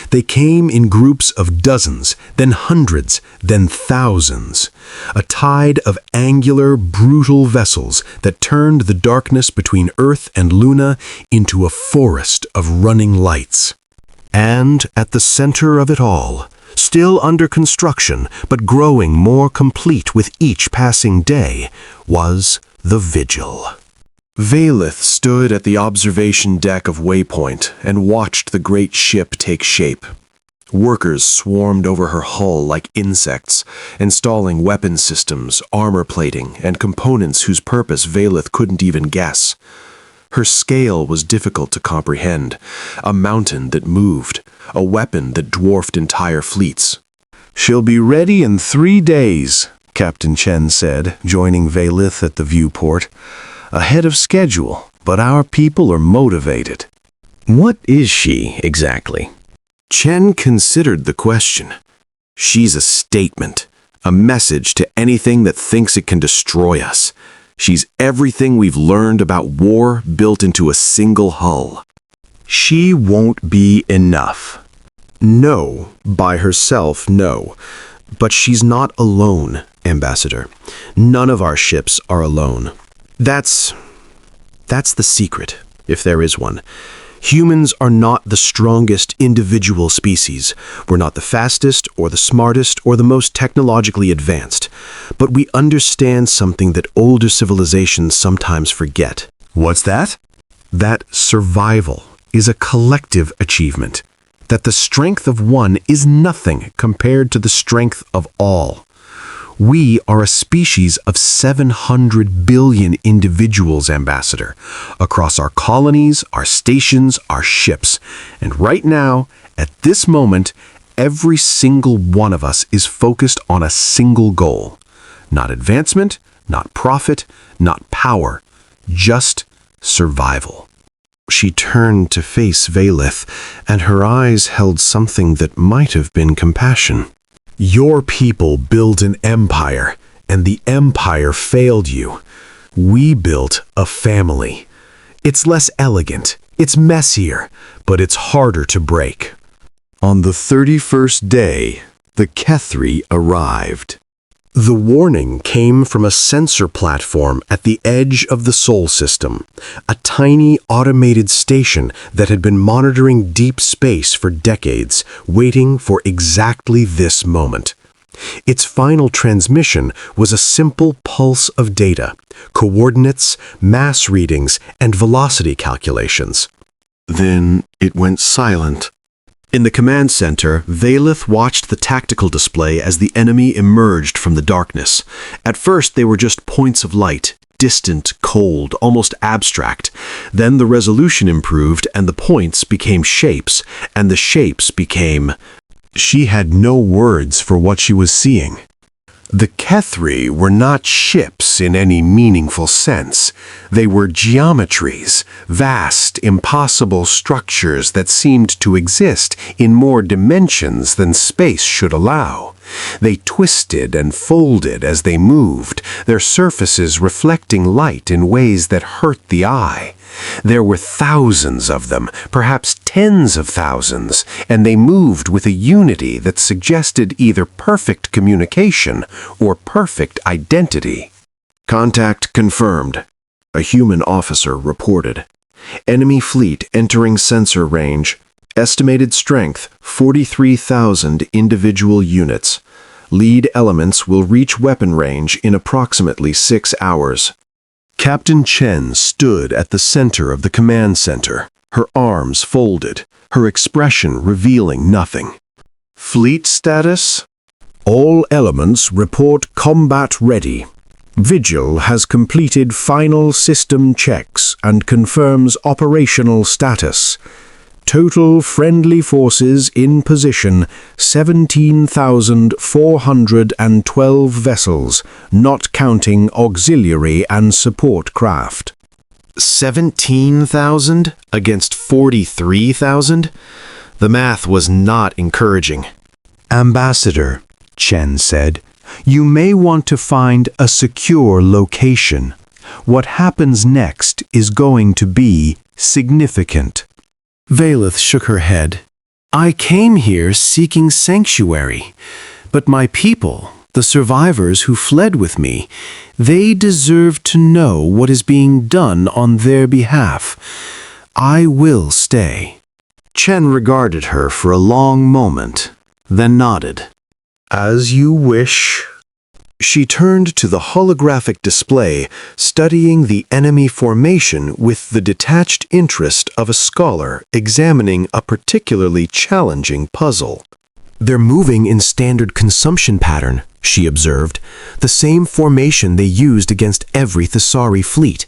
They came in groups of dozens, then hundreds, then thousands. A tide of angular, brutal vessels that turned the darkness between Earth and Luna into a forest of running lights. And at the center of it all, still under construction but growing more complete with each passing day, was the Vigil. Valeth stood at the observation deck of Waypoint and watched the great ship take shape. Workers swarmed over her hull like insects, installing weapon systems, armor plating, and components whose purpose Valeth couldn't even guess. Her scale was difficult to comprehend, a mountain that moved, a weapon that dwarfed entire fleets. "She'll be ready in 3 days, Captain Chen said, joining Valeth at the viewport. "Ahead of schedule, but our people are motivated." "What is she, exactly?" Chen considered the question. "She's a statement, a message to anything that thinks it can destroy us. She's everything we've learned about war built into a single hull." "She won't be enough." "No, by herself, no. But she's not alone, Ambassador. None of our ships are alone. That's the secret, if there is one. Humans are not the strongest individual species. We're not the fastest or the smartest or the most technologically advanced. But we understand something that older civilizations sometimes forget." "What's that?" "That survival is a collective achievement. That the strength of one is nothing compared to the strength of all. We are a species of 700 billion individuals, Ambassador, across our colonies, our stations, our ships. And right now, at this moment, every single one of us is focused on a single goal. Not advancement, not profit, not power, just survival." She turned to face Valeth, and her eyes held something that might have been compassion. "Your people built an empire, and the empire failed you. We built a family. It's less elegant, it's messier, but it's harder to break." On the 31st day, the Kethri arrived. The warning came from a sensor platform at the edge of the Sol system, a tiny automated station that had been monitoring deep space for decades, waiting for exactly this moment. Its final transmission was a simple pulse of data, coordinates, mass readings, and velocity calculations. Then it went silent. In the command center, Valeth watched the tactical display as the enemy emerged from the darkness. At first, they were just points of light, distant, cold, almost abstract. Then the resolution improved, and the points became shapes, and the shapes became... She had no words for what she was seeing. The Kethri were not ships in any meaningful sense. They were geometries, vast, impossible structures that seemed to exist in more dimensions than space should allow. They twisted and folded as they moved, their surfaces reflecting light in ways that hurt the eye. There were thousands of them, perhaps tens of thousands, and they moved with a unity that suggested either perfect communication or perfect identity. Contact confirmed. A human officer reported. Enemy fleet entering sensor range. Estimated strength 43,000 individual units. Lead elements will reach weapon range in approximately 6 hours. Captain Chen stood at the center of the command center, her arms folded, her expression revealing nothing. Fleet status? All elements report combat ready. Vigil has completed final system checks and confirms operational status. Total friendly forces in position 17,412 vessels, not counting auxiliary and support craft. 17,000 against 43,000? The math was not encouraging. Ambassador, Chen said, you may want to find a secure location. What happens next is going to be significant. Valeth shook her head. I came here seeking sanctuary, but my people, the survivors who fled with me, they deserve to know what is being done on their behalf. I will stay. Chen regarded her for a long moment, then nodded. As you wish. She turned to the holographic display, studying the enemy formation with the detached interest of a scholar examining a particularly challenging puzzle. They're moving in standard consumption pattern, she observed, the same formation they used against every Thesari fleet.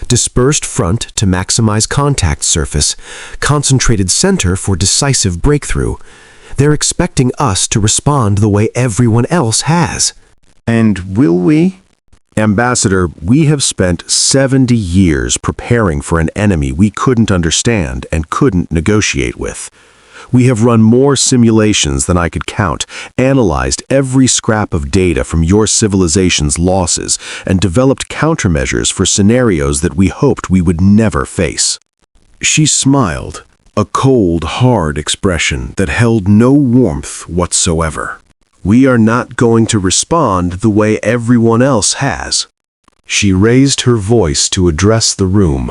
Dispersed front to maximize contact surface, concentrated center for decisive breakthrough. They're expecting us to respond the way everyone else has. And will we? Ambassador, we have spent 70 years preparing for an enemy we couldn't understand and couldn't negotiate with. We have run more simulations than I could count, analyzed every scrap of data from your civilization's losses, and developed countermeasures for scenarios that we hoped we would never face. She smiled, a cold, hard expression that held no warmth whatsoever. We are not going to respond the way everyone else has. She raised her voice to address the room.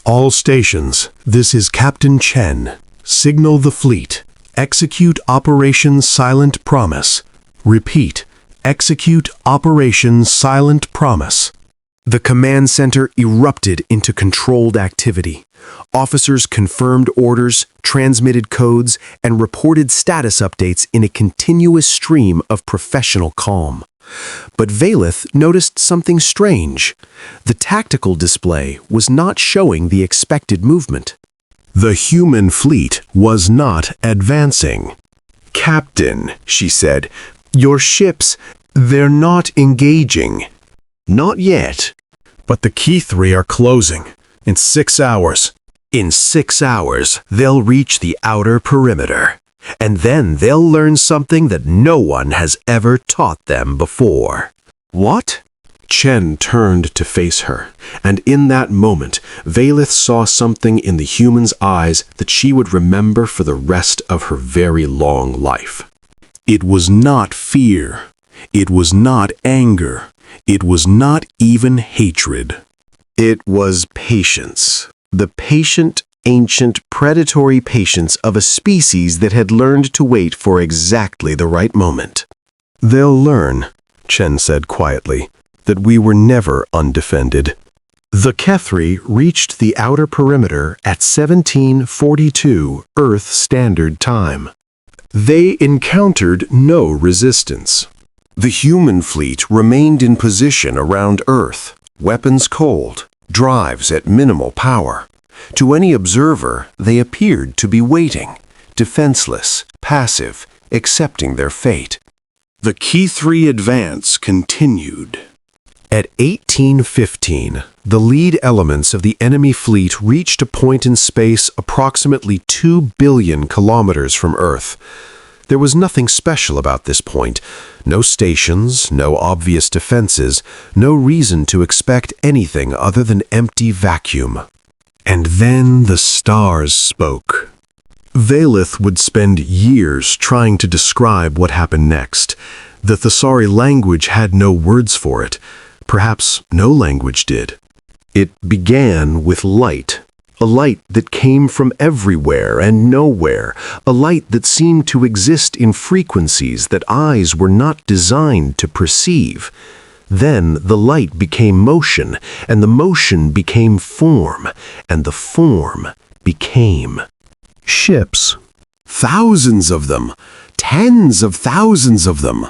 All stations, this is Captain Chen. Signal the fleet. Execute Operation Silent Promise. Repeat, execute Operation Silent Promise. The command center erupted into controlled activity. Officers confirmed orders, transmitted codes, and reported status updates in a continuous stream of professional calm. But Valeth noticed something strange. The tactical display was not showing the expected movement. The human fleet was not advancing. Captain, she said, your ships, they're not engaging. Not yet. But the Kethri are closing. In 6 hours. In 6 hours, they'll reach the outer perimeter. And then they'll learn something that no one has ever taught them before. What? Chen turned to face her, and in that moment, Valeth saw something in the human's eyes that she would remember for the rest of her very long life. It was not fear. It was not anger. It was not even hatred. It was patience. The patient, ancient, predatory patience of a species that had learned to wait for exactly the right moment. They'll learn, Chen said quietly, that we were never undefended. The Kethri reached the outer perimeter at 1742 Earth Standard Time. They encountered no resistance. The human fleet remained in position around Earth, weapons cold, drives at minimal power. To any observer, they appeared to be waiting, defenseless, passive, accepting their fate. The Key-3 advance continued. At 1815, the lead elements of the enemy fleet reached a point in space approximately 2 billion kilometers from Earth. There was nothing special about this point. No stations, no obvious defenses, no reason to expect anything other than empty vacuum. And then the stars spoke. Valeth would spend years trying to describe what happened next. The Thessari language had no words for it. Perhaps no language did. It began with light. A light that came from everywhere and nowhere, a light that seemed to exist in frequencies that eyes were not designed to perceive. Then the light became motion, and the motion became form, and the form became ships. Thousands of them, tens of thousands of them.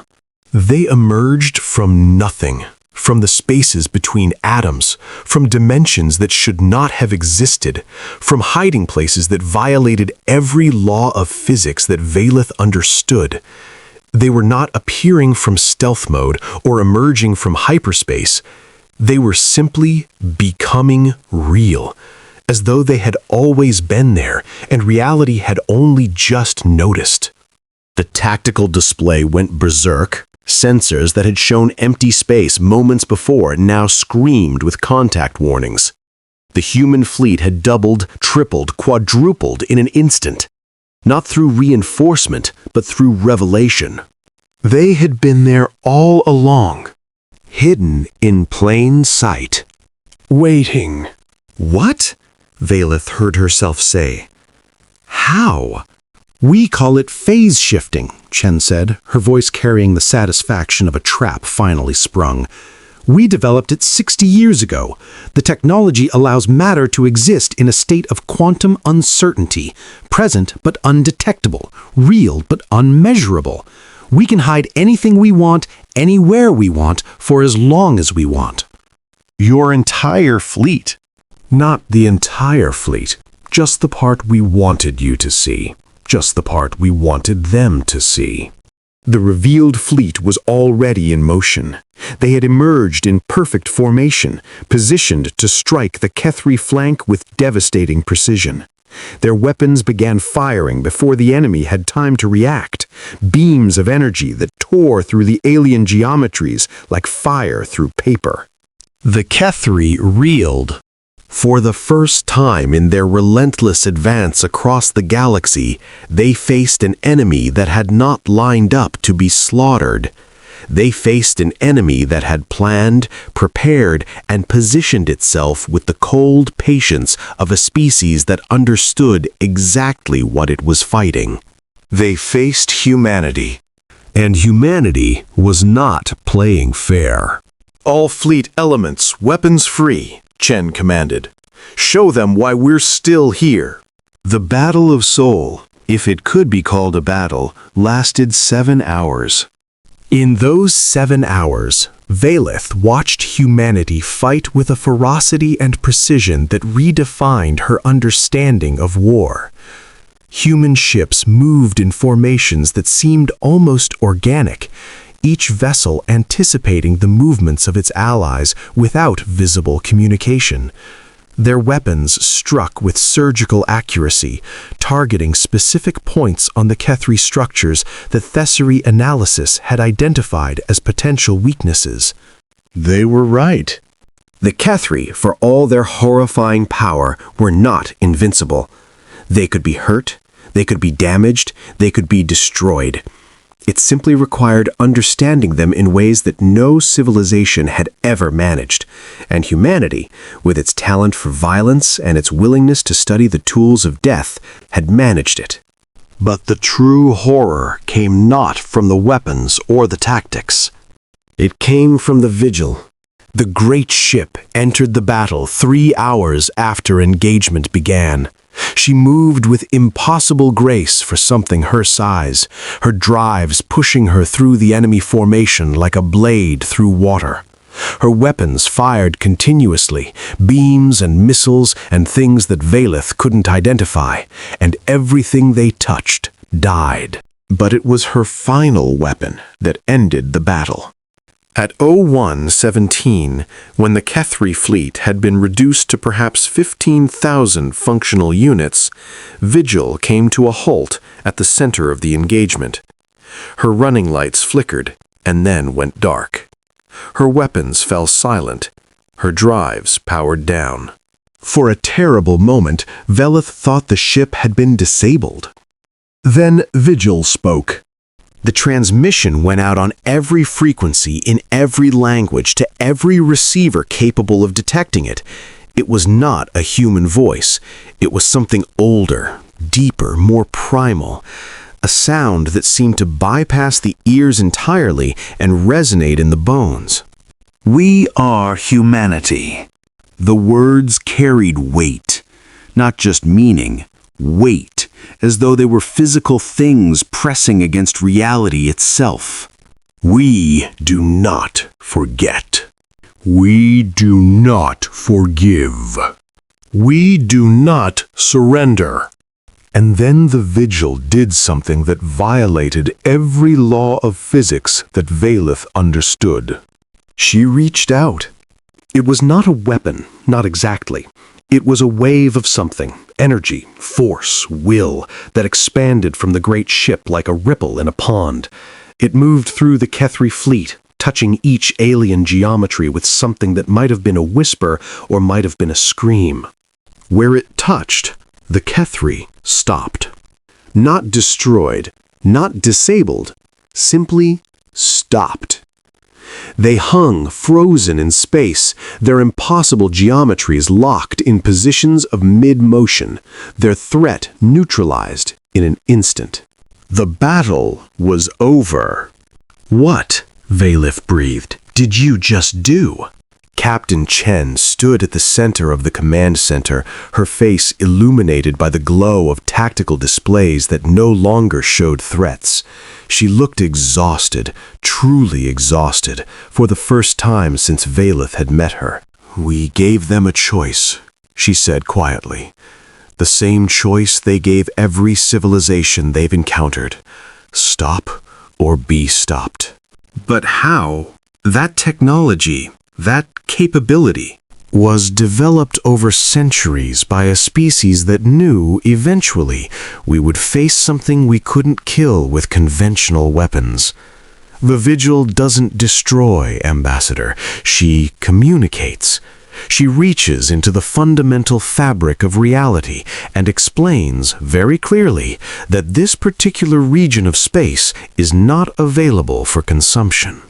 They emerged from nothing. From the spaces between atoms, from dimensions that should not have existed, from hiding places that violated every law of physics that Valeth understood. They were not appearing from stealth mode or emerging from hyperspace. They were simply becoming real, as though they had always been there and reality had only just noticed. The tactical display went berserk. Sensors that had shown empty space moments before now screamed with contact warnings. The human fleet had doubled, tripled, quadrupled in an instant. Not through reinforcement, but through revelation. They had been there all along, hidden in plain sight. Waiting. What? Valeth heard herself say. How? We call it phase shifting, Chen said, her voice carrying the satisfaction of a trap finally sprung. We developed it 60 years ago. The technology allows matter to exist in a state of quantum uncertainty, present but undetectable, real but unmeasurable. We can hide anything we want, anywhere we want, for as long as we want. Your entire fleet. Not the entire fleet, just the part we wanted you to see. Just the part we wanted them to see. The revealed fleet was already in motion. They had emerged in perfect formation, positioned to strike the Kethri flank with devastating precision. Their weapons began firing before the enemy had time to react, beams of energy that tore through the alien geometries like fire through paper. The Kethri reeled. For the first time in their relentless advance across the galaxy, they faced an enemy that had not lined up to be slaughtered. They faced an enemy that had planned, prepared, and positioned itself with the cold patience of a species that understood exactly what it was fighting. They faced humanity. And humanity was not playing fair. All fleet elements, weapons free, Chen commanded. Show them why we're still here. The Battle of Seoul, if it could be called a battle, lasted 7 hours. In those 7 hours, Valeth watched humanity fight with a ferocity and precision that redefined her understanding of war. Human ships moved in formations that seemed almost organic, each vessel anticipating the movements of its allies without visible communication. Their weapons struck with surgical accuracy, targeting specific points on the Kethri structures that Thessari analysis had identified as potential weaknesses. They were right. The Kethri, for all their horrifying power, were not invincible. They could be hurt, they could be damaged, they could be destroyed. It simply required understanding them in ways that no civilization had ever managed, and humanity, with its talent for violence and its willingness to study the tools of death, had managed it. But the true horror came not from the weapons or the tactics. It came from the vigil. The great ship entered the battle 3 hours after engagement began. She moved with impossible grace for something her size, her drives pushing her through the enemy formation like a blade through water. Her weapons fired continuously, beams and missiles and things that Valeth couldn't identify, and everything they touched died. But it was her final weapon that ended the battle. At 01:17, when the Kethri fleet had been reduced to perhaps 15,000 functional units, Vigil came to a halt at the center of the engagement. Her running lights flickered and then went dark. Her weapons fell silent. Her drives powered down. For a terrible moment, Velith thought the ship had been disabled. Then Vigil spoke. The transmission went out on every frequency in every language to every receiver capable of detecting it. It was not a human voice. It was something older, deeper, more primal. A sound that seemed to bypass the ears entirely and resonate in the bones. We are humanity. The words carried weight, not just meaning, weight, as though they were physical things pressing against reality itself. We do not forget. We do not forgive. We do not surrender. And then the Vigil did something that violated every law of physics that Velith understood. She reached out. It was not a weapon, not exactly. It was a wave of something, energy, force, will, that expanded from the great ship like a ripple in a pond. It moved through the Kethri fleet, touching each alien geometry with something that might have been a whisper or might have been a scream. Where it touched, the Kethri stopped. Not destroyed, not disabled, simply stopped. They hung frozen in space, their impossible geometries locked in positions of mid-motion, their threat neutralized in an instant. The battle was over. What, Velith breathed, did you just do? Captain Chen stood at the center of the command center, her face illuminated by the glow of tactical displays that no longer showed threats. She looked exhausted, truly exhausted, for the first time since Velith had met her. "We gave them a choice," she said quietly. "The same choice they gave every civilization they've encountered. Stop or be stopped." But how? That technology, that capability, was developed over centuries by a species that knew, eventually, we would face something we couldn't kill with conventional weapons. The Vigil doesn't destroy, Ambassador. She communicates. She reaches into the fundamental fabric of reality and explains very clearly that this particular region of space is not available for consumption.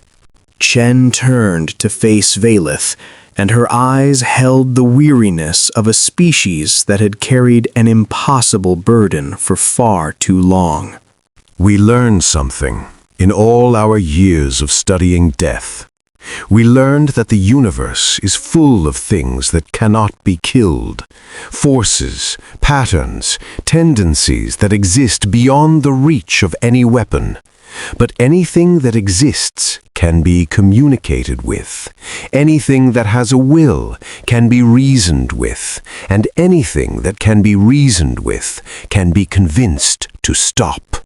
Chen turned to face Velith, and her eyes held the weariness of a species that had carried an impossible burden for far too long. We learned something in all our years of studying death. We learned that the universe is full of things that cannot be killed. Forces, patterns, tendencies that exist beyond the reach of any weapon. But anything that exists can be communicated with. Anything that has a will can be reasoned with. And anything that can be reasoned with can be convinced to stop.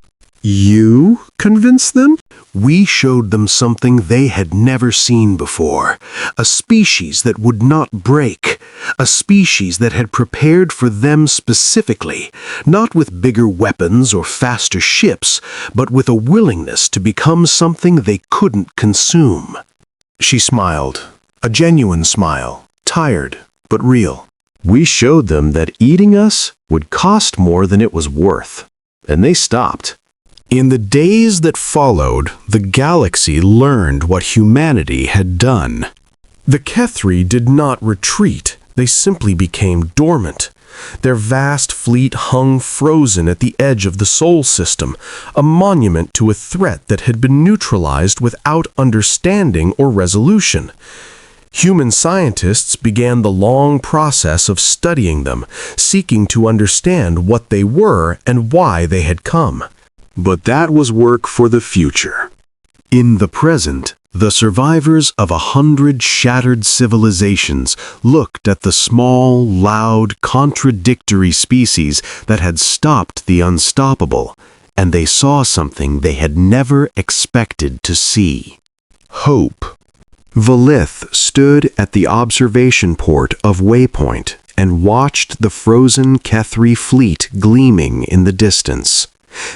You convinced them? We showed them something they had never seen before. A species that would not break. A species that had prepared for them specifically, not with bigger weapons or faster ships, but with a willingness to become something they couldn't consume. She smiled, a genuine smile, tired but real. We showed them that eating us would cost more than it was worth, and they stopped. In the days that followed, the galaxy learned what humanity had done. The Kethri did not retreat, they simply became dormant. Their vast fleet hung frozen at the edge of the Sol system, a monument to a threat that had been neutralized without understanding or resolution. Human scientists began the long process of studying them, seeking to understand what they were and why they had come. But that was work for the future. In the present, the survivors of 100 shattered civilizations looked at the small, loud, contradictory species that had stopped the unstoppable and they saw something they had never expected to see. Hope. Valith stood at the observation port of Waypoint and watched the frozen Kethri fleet gleaming in the distance.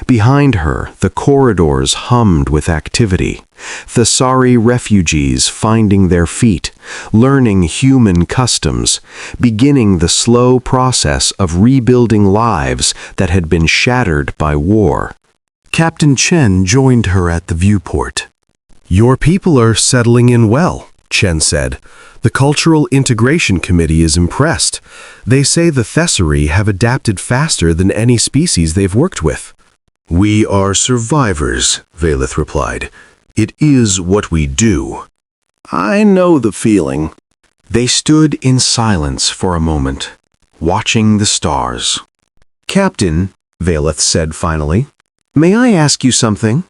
Behind her, the corridors hummed with activity. Thessari refugees finding their feet, learning human customs, beginning the slow process of rebuilding lives that had been shattered by war. Captain Chen joined her at the viewport. "Your people are settling in well," Chen said. "The Cultural Integration Committee is impressed. They say the Thessari have adapted faster than any species they've worked with." "We are survivors," Valith replied. "It is what we do." I know the feeling. They stood in silence for a moment, watching the stars. "Captain," Valith said finally, "may I ask you something?"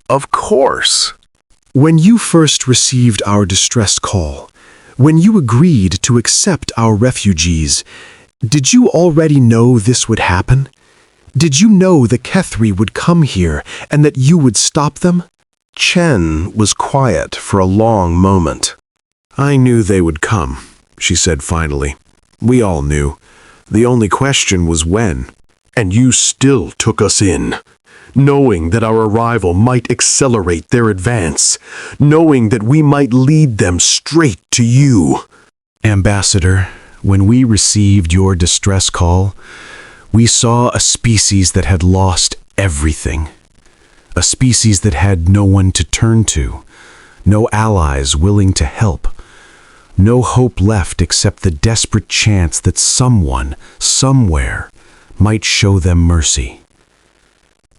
"Of course." "When you first received our distress call, when you agreed to accept our refugees, did you already know this would happen? Did you know the Kethri would come here and that you would stop them?" Chen was quiet for a long moment. "I knew they would come," she said finally. "We all knew. The only question was when. And you still took us in, knowing that our arrival might accelerate their advance, knowing that we might lead them straight to you." "Ambassador, when we received your distress call, we saw a species that had lost everything. A species that had no one to turn to, no allies willing to help, no hope left except the desperate chance that someone, somewhere, might show them mercy."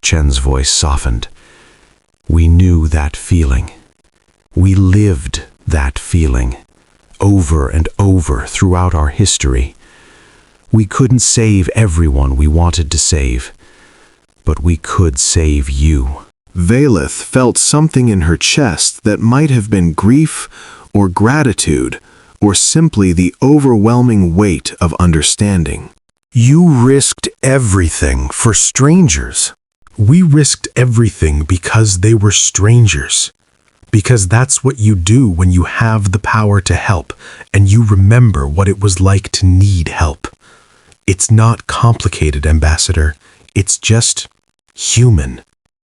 Chen's voice softened. "We knew that feeling. We lived that feeling, over and over throughout our history. We couldn't save everyone we wanted to save, but we could save you." Valith felt something in her chest that might have been grief or gratitude or simply the overwhelming weight of understanding. "You risked everything for strangers." "We risked everything because they were strangers. Because that's what you do when you have the power to help and you remember what it was like to need help. It's not complicated, Ambassador. It's just human."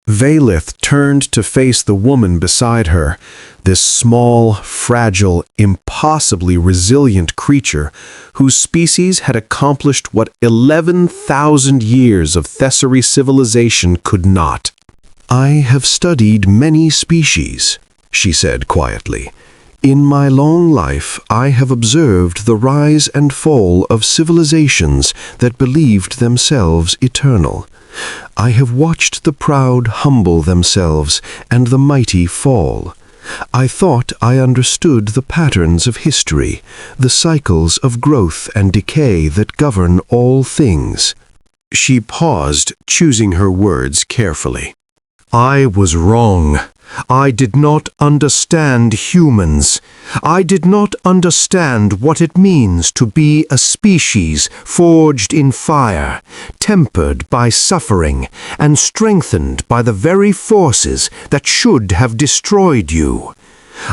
Valith turned to face the woman beside her, this small, fragile, impossibly resilient creature whose species had accomplished what 11,000 years of Thessari civilization could not. "I have studied many species," she said quietly. "In my long life, I have observed the rise and fall of civilizations that believed themselves eternal. I have watched the proud humble themselves and the mighty fall. I thought I understood the patterns of history, the cycles of growth and decay that govern all things." She paused, choosing her words carefully. "I was wrong. I did not understand humans. I did not understand what it means to be a species forged in fire, tempered by suffering, and strengthened by the very forces that should have destroyed you.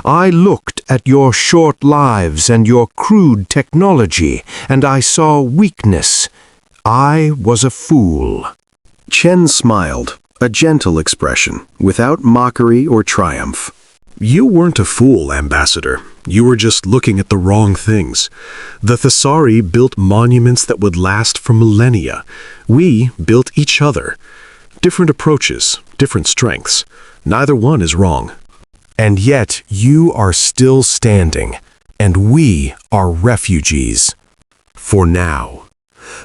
I looked at your short lives and your crude technology, and I saw weakness. I was a fool." Chen smiled, a gentle expression, without mockery or triumph. "You weren't a fool, Ambassador. You were just looking at the wrong things. The Thessari built monuments that would last for millennia. We built each other. Different approaches, different strengths. Neither one is wrong." "And yet you are still standing, and we are refugees. For now.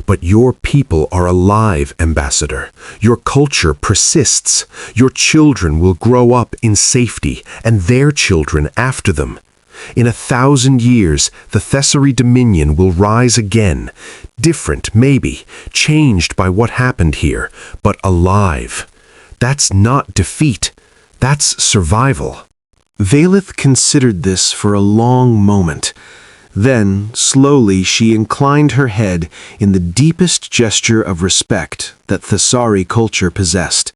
But your people are alive, Ambassador. Your culture persists. Your children will grow up in safety, and their children after them. In 1,000 years, the Thessari Dominion will rise again. Different, maybe, changed by what happened here, but alive. That's not defeat. That's survival." Valith considered this for a long moment. Then, slowly, she inclined her head in the deepest gesture of respect that Thessari culture possessed.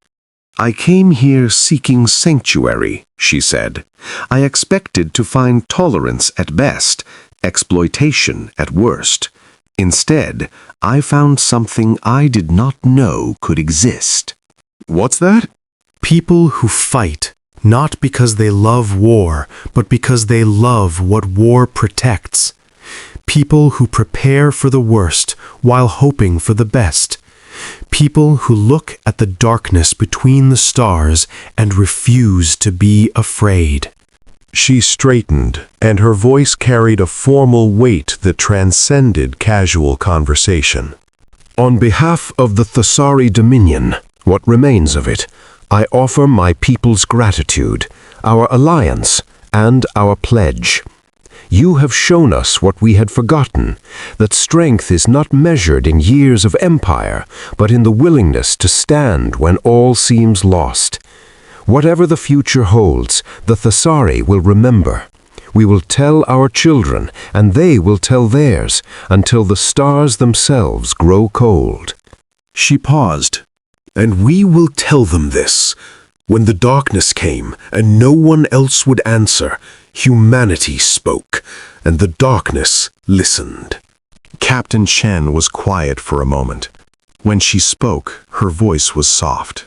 I came here seeking sanctuary, she said. I expected to find tolerance at best, exploitation at worst. Instead, I found something I did not know could exist. What's that? People who fight, not because they love war, but because they love what war protects. People who prepare for the worst while hoping for the best. People who look at the darkness between the stars and refuse to be afraid. She straightened, and her voice carried a formal weight that transcended casual conversation. On behalf of the Thasari Dominion, what remains of it, I offer my people's gratitude, our alliance, and our pledge. You have shown us what we had forgotten, that strength is not measured in years of empire, but in the willingness to stand when all seems lost. Whatever the future holds, the Thasari will remember. We will tell our children, and they will tell theirs, until the stars themselves grow cold. She paused. And we will tell them this. When the darkness came, and no one else would answer, humanity spoke, and the darkness listened. Captain Chen was quiet for a moment. When she spoke, her voice was soft.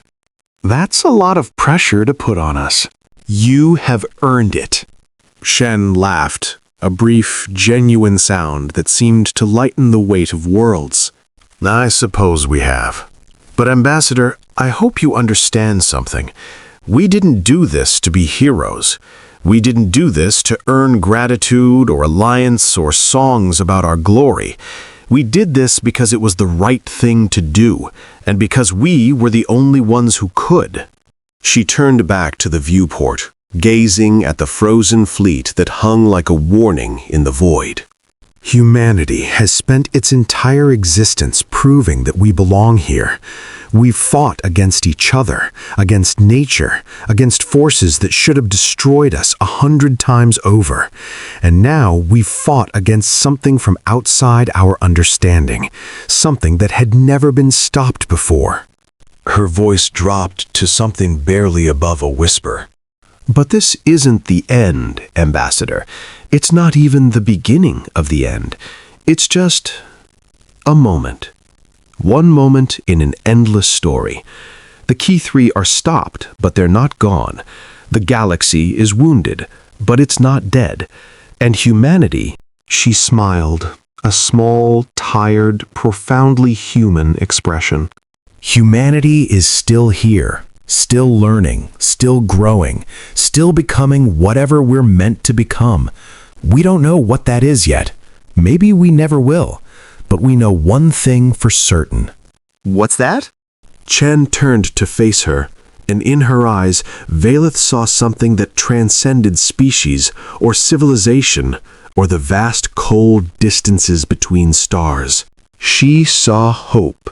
That's a lot of pressure to put on us. You have earned it. Shen laughed, a brief, genuine sound that seemed to lighten the weight of worlds. I suppose we have. But Ambassador, I hope you understand something. We didn't do this to be heroes. We didn't do this to earn gratitude or alliance or songs about our glory. We did this because it was the right thing to do, and because we were the only ones who could. She turned back to the viewport, gazing at the frozen fleet that hung like a warning in the void. Humanity has spent its entire existence proving that we belong here. We've fought against each other, against nature, against forces that should have destroyed us 100 times over. And now we've fought against something from outside our understanding, something that had never been stopped before. Her voice dropped to something barely above a whisper. But this isn't the end, Ambassador. It's not even the beginning of the end. It's just a moment. One moment in an endless story. The Key Three are stopped, but they're not gone. The galaxy is wounded, but it's not dead. And humanity... She smiled, a small, tired, profoundly human expression. Humanity is still here. Still learning, still growing, still becoming whatever we're meant to become. We don't know what that is yet. Maybe we never will. But we know one thing for certain. What's that? Chen turned to face her, and in her eyes, Valeth saw something that transcended species or civilization or the vast cold distances between stars. She saw hope.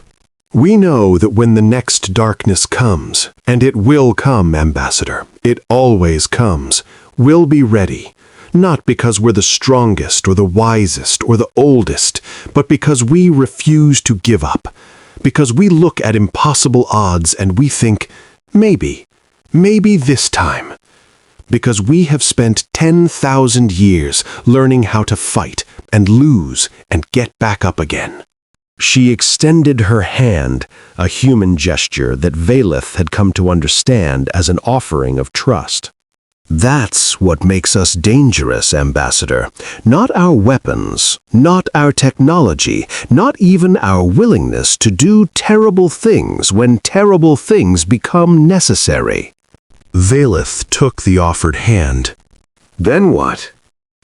We know that when the next darkness comes, and it will come, Ambassador, it always comes, we'll be ready. Not because we're the strongest or the wisest or the oldest, but because we refuse to give up. Because we look at impossible odds and we think, maybe this time. Because we have spent 10,000 years learning how to fight and lose and get back up again. She extended her hand, a human gesture that Valeth had come to understand as an offering of trust. That's what makes us dangerous, Ambassador. Not our weapons, not our technology, not even our willingness to do terrible things when terrible things become necessary. Valeth took the offered hand. Then what?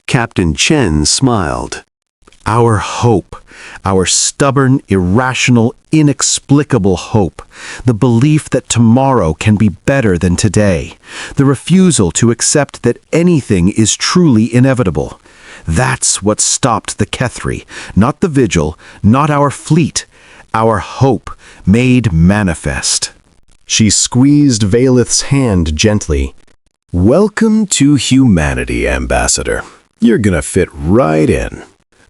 Captain Chen smiled. Our hope, our stubborn, irrational, inexplicable hope, the belief that tomorrow can be better than today, the refusal to accept that anything is truly inevitable. That's what stopped the Kethri, not the Vigil, not our fleet, our hope made manifest. She squeezed Valeth's hand gently. Welcome to humanity, Ambassador. You're gonna fit right in.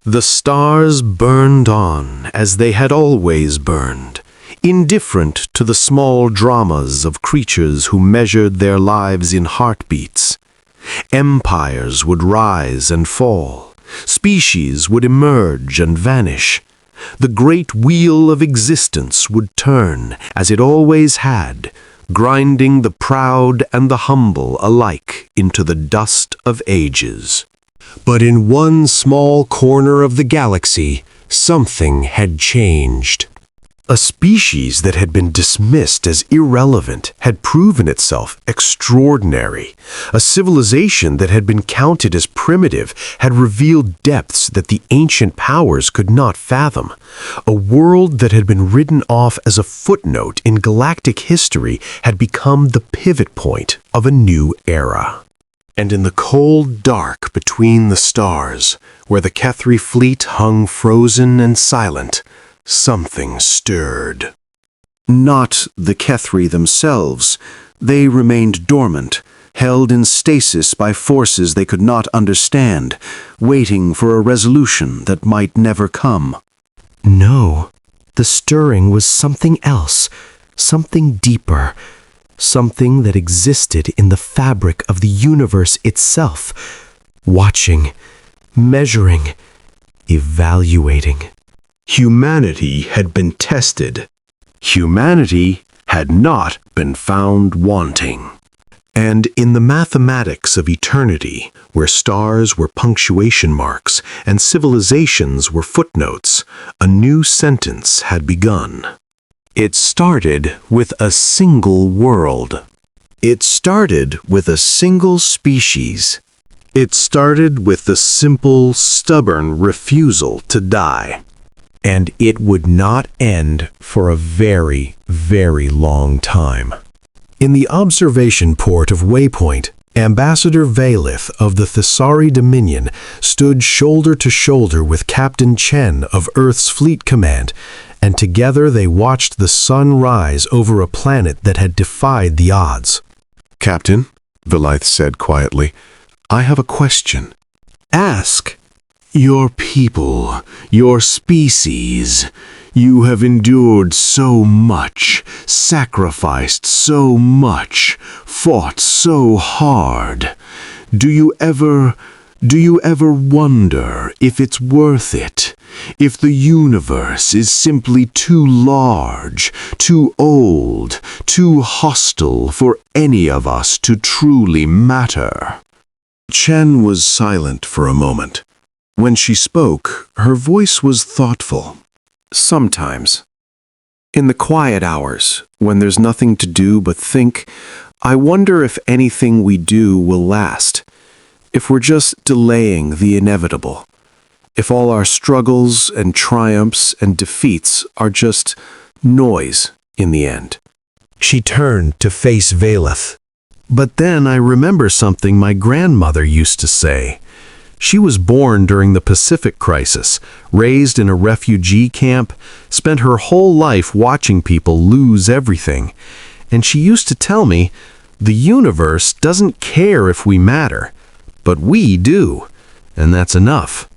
The stars burned on as they had always burned, indifferent to the small dramas of creatures who measured their lives in heartbeats. Empires would rise and fall. Species would emerge and vanish. The great wheel of existence would turn, as it always had, grinding the proud and the humble alike into the dust of ages. But in one small corner of the galaxy, something had changed. A species that had been dismissed as irrelevant had proven itself extraordinary. A civilization that had been counted as primitive had revealed depths that the ancient powers could not fathom. A world that had been written off as a footnote in galactic history had become the pivot point of a new era. And in the cold dark between the stars, where the Kethri fleet hung frozen and silent, something stirred. Not the Kethri themselves. They remained dormant, held in stasis by forces they could not understand, waiting for a resolution that might never come. No, the stirring was something else, something deeper, something that existed in the fabric of the universe itself, watching, measuring, evaluating. Humanity had been tested. Humanity had not been found wanting. And in the mathematics of eternity, where stars were punctuation marks and civilizations were footnotes, a new sentence had begun. It started with a single world. It started with a single species. It started with the simple, stubborn refusal to die. And it would not end for a very, very long time. In the observation port of Waypoint, Ambassador Valith of the Thesari Dominion stood shoulder to shoulder with Captain Chen of Earth's Fleet Command, and together they watched the sun rise over a planet that had defied the odds. "Captain," Valith said quietly, "I have a question." "Ask." "Your people, your species, you have endured so much, sacrificed so much, fought so hard. Do you ever wonder if it's worth it? If the universe is simply too large, too old, too hostile for any of us to truly matter?" Chen was silent for a moment. When she spoke, her voice was thoughtful. "Sometimes. In the quiet hours, when there's nothing to do but think, I wonder if anything we do will last. If we're just delaying the inevitable. If all our struggles and triumphs and defeats are just noise in the end." She turned to face Valith. But then I remember something my grandmother used to say. She was born during the Pacific Crisis, raised in a refugee camp, spent her whole life watching people lose everything. And she used to tell me, the universe doesn't care if we matter, but we do, and that's enough.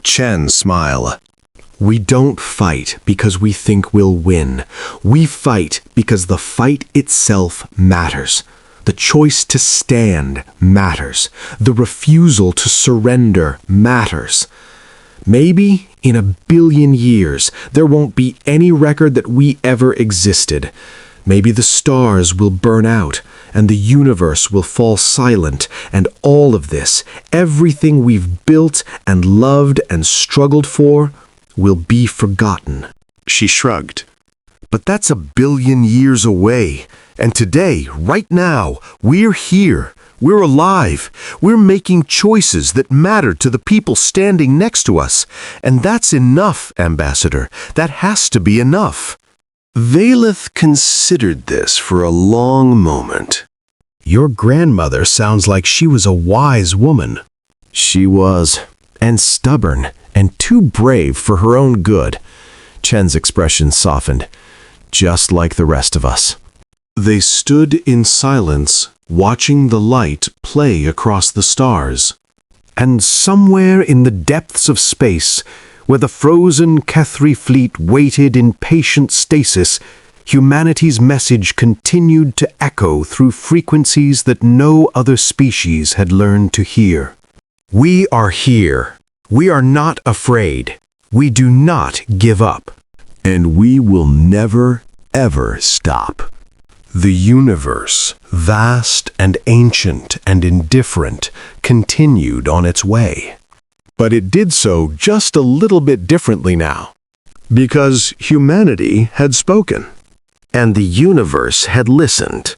Chen smiled. We don't fight because we think we'll win. We fight because the fight itself matters. The choice to stand matters. The refusal to surrender matters. Maybe in 1 billion years, there won't be any record that we ever existed. Maybe the stars will burn out, and the universe will fall silent, and all of this, everything we've built and loved and struggled for, will be forgotten. She shrugged. But that's 1 billion years away. And today, right now, we're here. We're alive. We're making choices that matter to the people standing next to us. And that's enough, Ambassador. That has to be enough. Valith considered this for a long moment. Your grandmother sounds like she was a wise woman. She was, and stubborn, and too brave for her own good. Chen's expression softened, just like the rest of us. They stood in silence, watching the light play across the stars. And somewhere in the depths of space, where the frozen Kethri fleet waited in patient stasis, humanity's message continued to echo through frequencies that no other species had learned to hear. We are here. We are not afraid. We do not give up. And we will never, ever stop. The universe, vast and ancient and indifferent, continued on its way. But it did so just a little bit differently now. Because humanity had spoken. And the universe had listened.